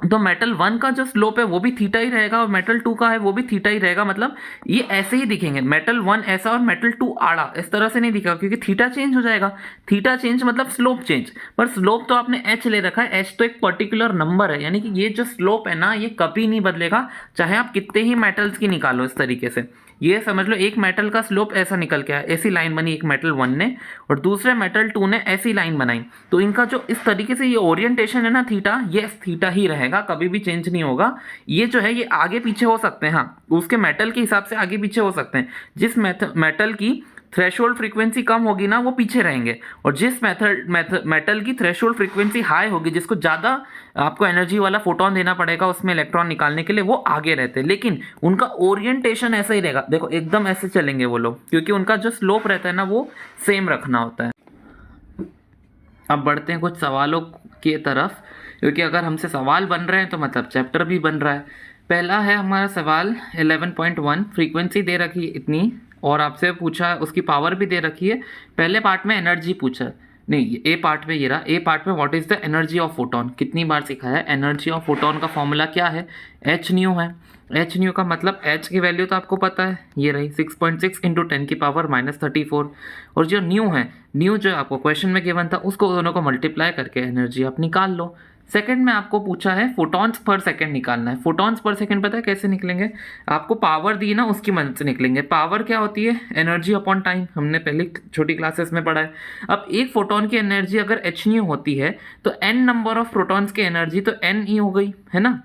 तो मेटल 1 का जो स्लोप है वो भी थीटा ही रहेगा और मेटल 2 का है वो भी थीटा ही रहेगा। मतलब ये ऐसे ही दिखेंगे, मेटल 1 ऐसा और मेटल 2 आड़ा, इस तरह से नहीं दिखेगा, क्योंकि थीटा चेंज हो जाएगा। थीटा चेंज मतलब स्लोप चेंज, पर स्लोप तो आपने एच ले रखा है, एच तो एक पर्टिकुलर नंबर है, यानी कि ये जो स्लोप है ना, ये कभी नहीं बदलेगा, चाहे आप कितने ही मेटल्स की निकालो। इस तरीके से ये समझ लो, एक मेटल का स्लोप ऐसा निकल के आया, ऐसी लाइन बनी एक मेटल 1 ने और दूसरे मेटल 2 ने ऐसी लाइन बनाई, तो इनका जो इस तरीके से ये ओरिएंटेशन है ना थीटा, ये थीटा ही रहेगा, कभी भी चेंज नहीं होगा। ये जो है ये आगे पीछे हो सकते हैं, हाँ उसके मेटल के हिसाब से आगे पीछे हो सकते हैं। जिस मेटल की थ्रेशोल्ड फ्रीक्वेंसी कम होगी ना, वो पीछे रहेंगे, और जिस मेटल की थ्रेशोल्ड फ्रीक्वेंसी हाई होगी, जिसको ज़्यादा आपको एनर्जी वाला फोटोन देना पड़ेगा उसमें इलेक्ट्रॉन निकालने के लिए, वो आगे रहते हैं। लेकिन उनका ओरिएंटेशन ऐसा ही रहेगा, देखो एकदम ऐसे चलेंगे वो लोग, क्योंकि उनका जो स्लोप रहता है ना वो सेम रखना होता है। अब बढ़ते हैं कुछ सवालों की तरफ, क्योंकि अगर हमसे सवाल बन रहे हैं तो मतलब चैप्टर भी बन रहा है। पहला है हमारा सवाल 11.1, फ्रीक्वेंसी दे रखी है इतनी और आपसे पूछा उसकी पावर भी दे रखी है। पहले पार्ट में एनर्जी पूछा, नहीं ए पार्ट में ये रहा, ए पार्ट में what is the energy of photon, कितनी बार सिखाया है। एनर्जी ऑफ फोटोन का फॉर्मूला क्या है, एच न्यू है। एच न्यू का मतलब एच की वैल्यू तो आपको पता है, ये रही 6.6 इंटू 10 की पावर -34, और जो न्यू है, न्यू जो आपको क्वेश्चन में गिवन था उसको दोनों को मल्टीप्लाई करके एनर्जी आप निकाल लो। सेकंड में आपको पूछा है फोटॉन्स पर सेकंड निकालना है। फोटॉन्स पर सेकंड पता है कैसे निकलेंगे, आपको पावर दी ना उसकी मदद से निकलेंगे। पावर क्या होती है, एनर्जी अपॉन टाइम, हमने पहले छोटी क्लासेस में पढ़ा है। अब एक फोटोन की एनर्जी अगर एच न्यू होती है तो एन नंबर ऑफ प्रोटॉन्स की एनर्जी तो एन ई हो गई है ना।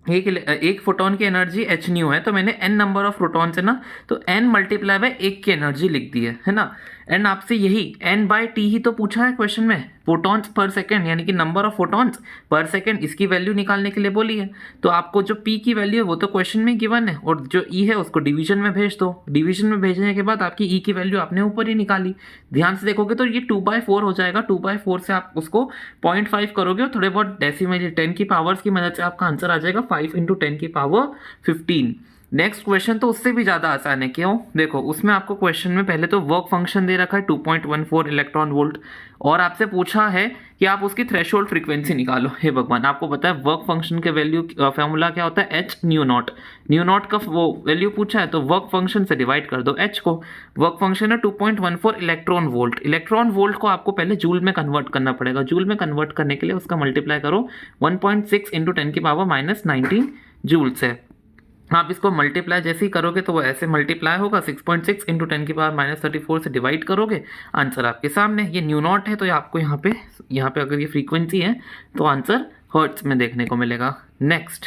एक फोटोन की एनर्जी एच न्यू है, तो मैंने एन नंबर ऑफ प्रोटॉन्स है ना, तो एन मल्टीप्लाई बाय एक की एनर्जी लिख दी है ना। एंड आपसे यही एन बाई टी ही तो पूछा है क्वेश्चन में, फोटॉन्स पर सेकंड यानी कि number of photons per second, इसकी वैल्यू निकालने के लिए बोली है। तो आपको जो पी की वैल्यू है वो तो क्वेश्चन में गिवन है, और जो ई है उसको डिवीजन में भेज दो। डिवीजन में भेजने के बाद आपकी ई की वैल्यू आपने ऊपर ही निकाली। ध्यान से देखोगे तो ये 2/4 हो जाएगा। 2/4 से आप उसको 0.5 करोगे और थोड़े बहुत डेसिमल 10 की पावर्स की मदद से आपका आंसर आ जाएगा 5 इंटू 10 की पावर 15। नेक्स्ट क्वेश्चन तो उससे भी ज़्यादा आसान है। क्यों, देखो उसमें आपको क्वेश्चन में पहले तो वर्क फंक्शन दे रखा है 2.14 इलेक्ट्रॉन वोल्ट, और आपसे पूछा है कि आप उसकी थ्रेशोल्ड फ्रीक्वेंसी निकालो। हे भगवान, आपको पता है वर्क फंक्शन के वैल्यू फॉर्मूला क्या होता है, H new not. New not का वो वैल्यू पूछा है तो वर्क फंक्शन से डिवाइड कर दो एच को। वर्क फंक्शन है 2.14 इलेक्ट्रॉन वोल्ट। इलेक्ट्रॉन वोल्ट को आपको पहले जूल में कन्वर्ट करना पड़ेगा। जूल में कन्वर्ट करने के लिए उसका मल्टीप्लाई करो 1.6 इंटू 10 की पावर -19 जूल से। आप इसको मल्टीप्लाई जैसे ही करोगे तो वो ऐसे मल्टीप्लाई होगा, 6.6 इंटू 10⁻34 से डिवाइड करोगे, आंसर आपके सामने। ये न्यू नॉट है तो ये आपको यहाँ पे अगर ये फ्रीक्वेंसी है तो आंसर हर्ट्स में देखने को मिलेगा। नेक्स्ट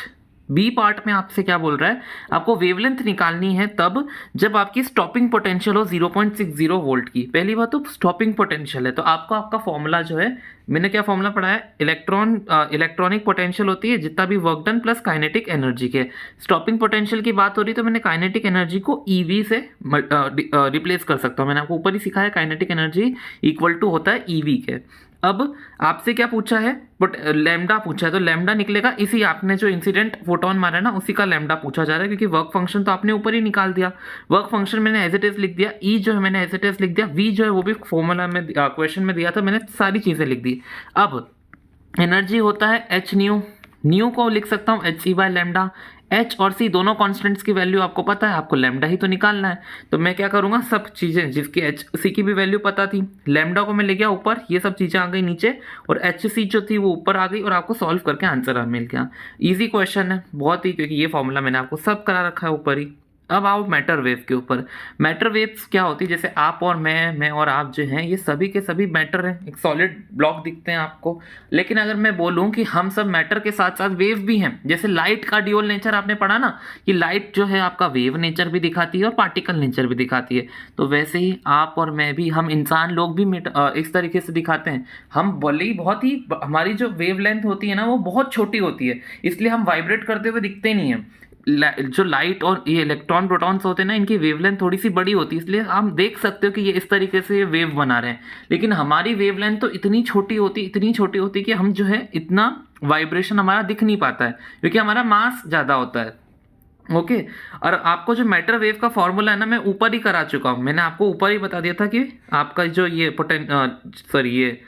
बी पार्ट में आपसे क्या बोल रहा है, आपको वेवलेंथ निकालनी है तब जब आपकी स्टॉपिंग पोटेंशियल हो 0.60 वोल्ट की। पहली बात तो स्टॉपिंग पोटेंशियल है, तो आपका फॉर्मूला जो है, मैंने क्या फॉर्मूला पढ़ा है, इलेक्ट्रॉनिक पोटेंशियल होती है जितना भी work done plus kinetic energy के। स्टॉपिंग पोटेंशियल की बात हो रही तो मैंने काइनेटिक एनर्जी को ईवी से रिप्लेस कर सकता हूँ। मैंने आपको ऊपर ही सिखाया काइनेटिक एनर्जी इक्वल टू होता है ईवी के। अब आपसे क्या पूछा है, बट लैम्डा पूछा है, तो लैम्डा निकलेगा इसी आपने जो इंसिडेंट फोटोन मारा है ना उसी का लैम्डा पूछा जा रहा है, क्योंकि वर्क फंक्शन तो आपने ऊपर ही निकाल दिया। वर्क फंक्शन मैंने एज इट इज लिख दिया, ई जो है मैंने एज इट इज लिख दिया, वी जो है वो भी फॉर्मूला में क्वेश्चन में दिया था, मैंने सारी चीज़ें लिख दी। अब एनर्जी होता है एच न्यू को लिख सकता हूँ h c by lambda. H और सी दोनों कॉन्स्टेंट्स की वैल्यू आपको पता है, आपको लैम्डा ही तो निकालना है। तो मैं क्या करूँगा, सब चीज़ें जिसकी एच सी की भी वैल्यू पता थी, लैम्डा को मैं ले गया ऊपर, ये सब चीज़ें आ गई नीचे, और एच सी जो थी वो ऊपर आ गई, और आपको सॉल्व करके आंसर मिल गया। ईजी क्वेश्चन है बहुत ही, क्योंकि ये फॉर्मूला मैंने आपको सब करा रखा है ऊपर ही। अब आओ मैटर वेव के ऊपर। मैटर वेव्स क्या होती है, जैसे आप और मैं और आप जो हैं, ये सभी के सभी मैटर हैं, एक सॉलिड ब्लॉक दिखते हैं आपको। लेकिन अगर मैं बोलूं कि हम सब मैटर के साथ साथ वेव भी हैं, जैसे लाइट का ड्यूअल नेचर आपने पढ़ा ना, कि लाइट जो है आपका वेव नेचर भी दिखाती है और पार्टिकल नेचर भी दिखाती है, तो वैसे ही आप और मैं भी, हम इंसान लोग भी इस तरीके से दिखाते हैं। हम भले ही बहुत ही, हमारी जो वेव लेंथ होती है ना वो बहुत छोटी होती है, इसलिए हम वाइब्रेट करते हुए दिखते नहीं हैं। जो लाइट और ये इलेक्ट्रॉन प्रोटॉन्स होते हैं ना, इनकी वेवलेंथ थोड़ी सी बड़ी होती है, इसलिए हम देख सकते हो कि ये इस तरीके से वेव बना रहे हैं। लेकिन हमारी वेवलेंथ तो इतनी छोटी होती कि हम जो है इतना वाइब्रेशन हमारा दिख नहीं पाता है, क्योंकि हमारा मास ज़्यादा होता है। ओके और आपको जो मैटर वेव का फॉर्मूला है ना, मैं ऊपर ही करा चुका हूँ, मैंने आपको ऊपर ही बता दिया था कि आपका जो ये ये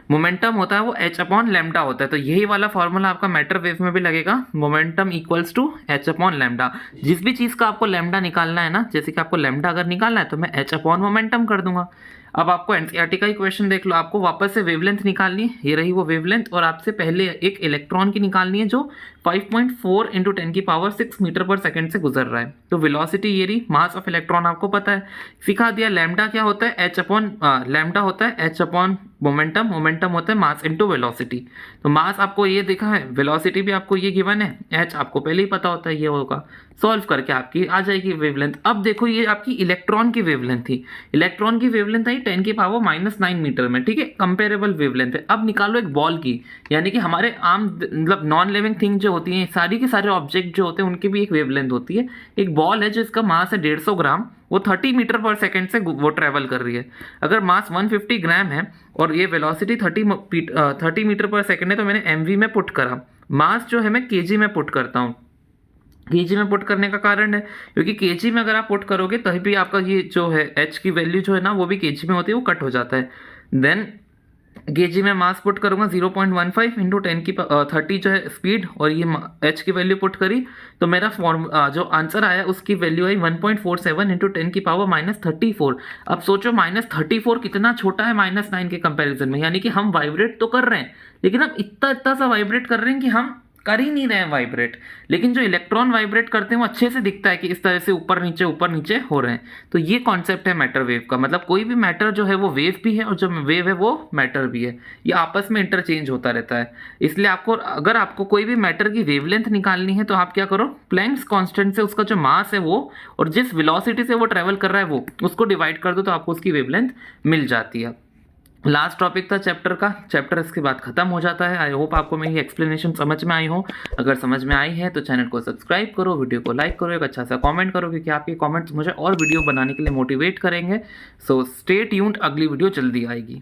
मोमेंटम होता है वो h अपॉन लैम्डा होता है। तो यही वाला फॉर्मूला आपका मैटर वेव में भी लगेगा, momentum equals to h upon lambda. जिस भी चीज़ का आपको लैम्डा निकालना है ना, जैसे कि आपको लैम्डा अगर निकालना है तो मैं h अपॉन मोमेंटम कर दूंगा। अब आपको एनसीईआरटी का ही क्वेश्चन देख लो, आपको वापस से वेवलेंथ निकालनी है, ये रही वो वेवलेंथ, और आपसे पहले एक इलेक्ट्रॉन की निकालनी है जो 5.4 इंटू 10⁻6 मीटर पर सेकंड से गुजर रहा है। तो वेलोसिटी ये रही, मास ऑफ इलेक्ट्रॉन आपको पता है, सिखा दिया। लैम्डा क्या होता है, एच अपॉन लैम्डा होता है एच अपॉन मोमेंटम, मोमेंटम होता है मास इंटू वेलोसिटी। तो मास आपको ये दिखा है, वेलोसिटी भी आपको ये गिवन है, एच आपको पहले ही पता होता है, ये होगा, सॉल्व करके आपकी आ जाएगी वेवलेंथ। अब देखो ये आपकी इलेक्ट्रॉन की वेवलेंथ थी, इलेक्ट्रॉन की वेवलेंथ आई 10⁻⁹ मीटर में, ठीक है, कंपेरेबल वेवलेंथ है। अब निकालो एक बॉल की, यानी कि हमारे आम मतलब नॉन लिविंग थिंग जो होती हैं, सारी के सारे ऑब्जेक्ट जो होते हैं उनकी भी एक वेवलेंथ होती है। एक बॉल है जिसका मास है 150 ग्राम, वो 30 मीटर पर सेकंड से वो ट्रेवल कर रही है। अगर मास 150 ग्राम है और ये वेलोसिटी 30 मीटर पर सेकंड है, तो मैंने एमवी में पुट करा, मास जो है मैं केजी में पुट करता हूँ। केजी में पुट करने का कारण है क्योंकि केजी में अगर आप पुट करोगे तभी भी आपका ये जो है एच की वैल्यू जो है ना वो भी केजी में होती है, वो कट हो जाता है। देन केजी में मास पुट करूंगा 0.15 इंटू 10⁻30 जो है स्पीड, और ये एच की वैल्यू पुट करी तो मेरा जो आंसर आया उसकी वैल्यू आई 1.47 इंटू 10⁻34। अब सोचो -34 कितना छोटा है -9 के कंपैरिजन में, यानी कि हम वाइब्रेट तो कर रहे हैं लेकिन हम इतना सा वाइब्रेट कर रहे हैं कि हम कर ही नहीं रहे हैं वाइब्रेट। लेकिन जो इलेक्ट्रॉन वाइब्रेट करते हैं वो अच्छे से दिखता है कि इस तरह से ऊपर नीचे हो रहे हैं। तो ये कॉन्सेप्ट है मैटर वेव का, मतलब कोई भी मैटर जो है वो वेव भी है और जो वेव है वो मैटर भी है, ये आपस में इंटरचेंज होता रहता है। इसलिए आपको अगर आपको कोई भी मैटर की वेवलेंथ निकालनी है तो आप क्या करो, प्लैंक्स कांस्टेंट से उसका जो मास है वो और जिस वेलोसिटी से वो ट्रेवल कर रहा है वो उसको डिवाइड कर दो तो आपको उसकी वेवलेंथ मिल जाती है। लास्ट टॉपिक था चैप्टर का, चैप्टर इसके बाद खत्म हो जाता है। आई होप आपको मेरी एक्सप्लेनेशन समझ में आई हो। अगर समझ में आई है तो चैनल को सब्सक्राइब करो, वीडियो को लाइक करो, एक अच्छा सा कमेंट करो, क्योंकि आपके कमेंट्स मुझे और वीडियो बनाने के लिए मोटिवेट करेंगे। सो स्टे ट्यून्ड, अगली वीडियो जल्दी आएगी।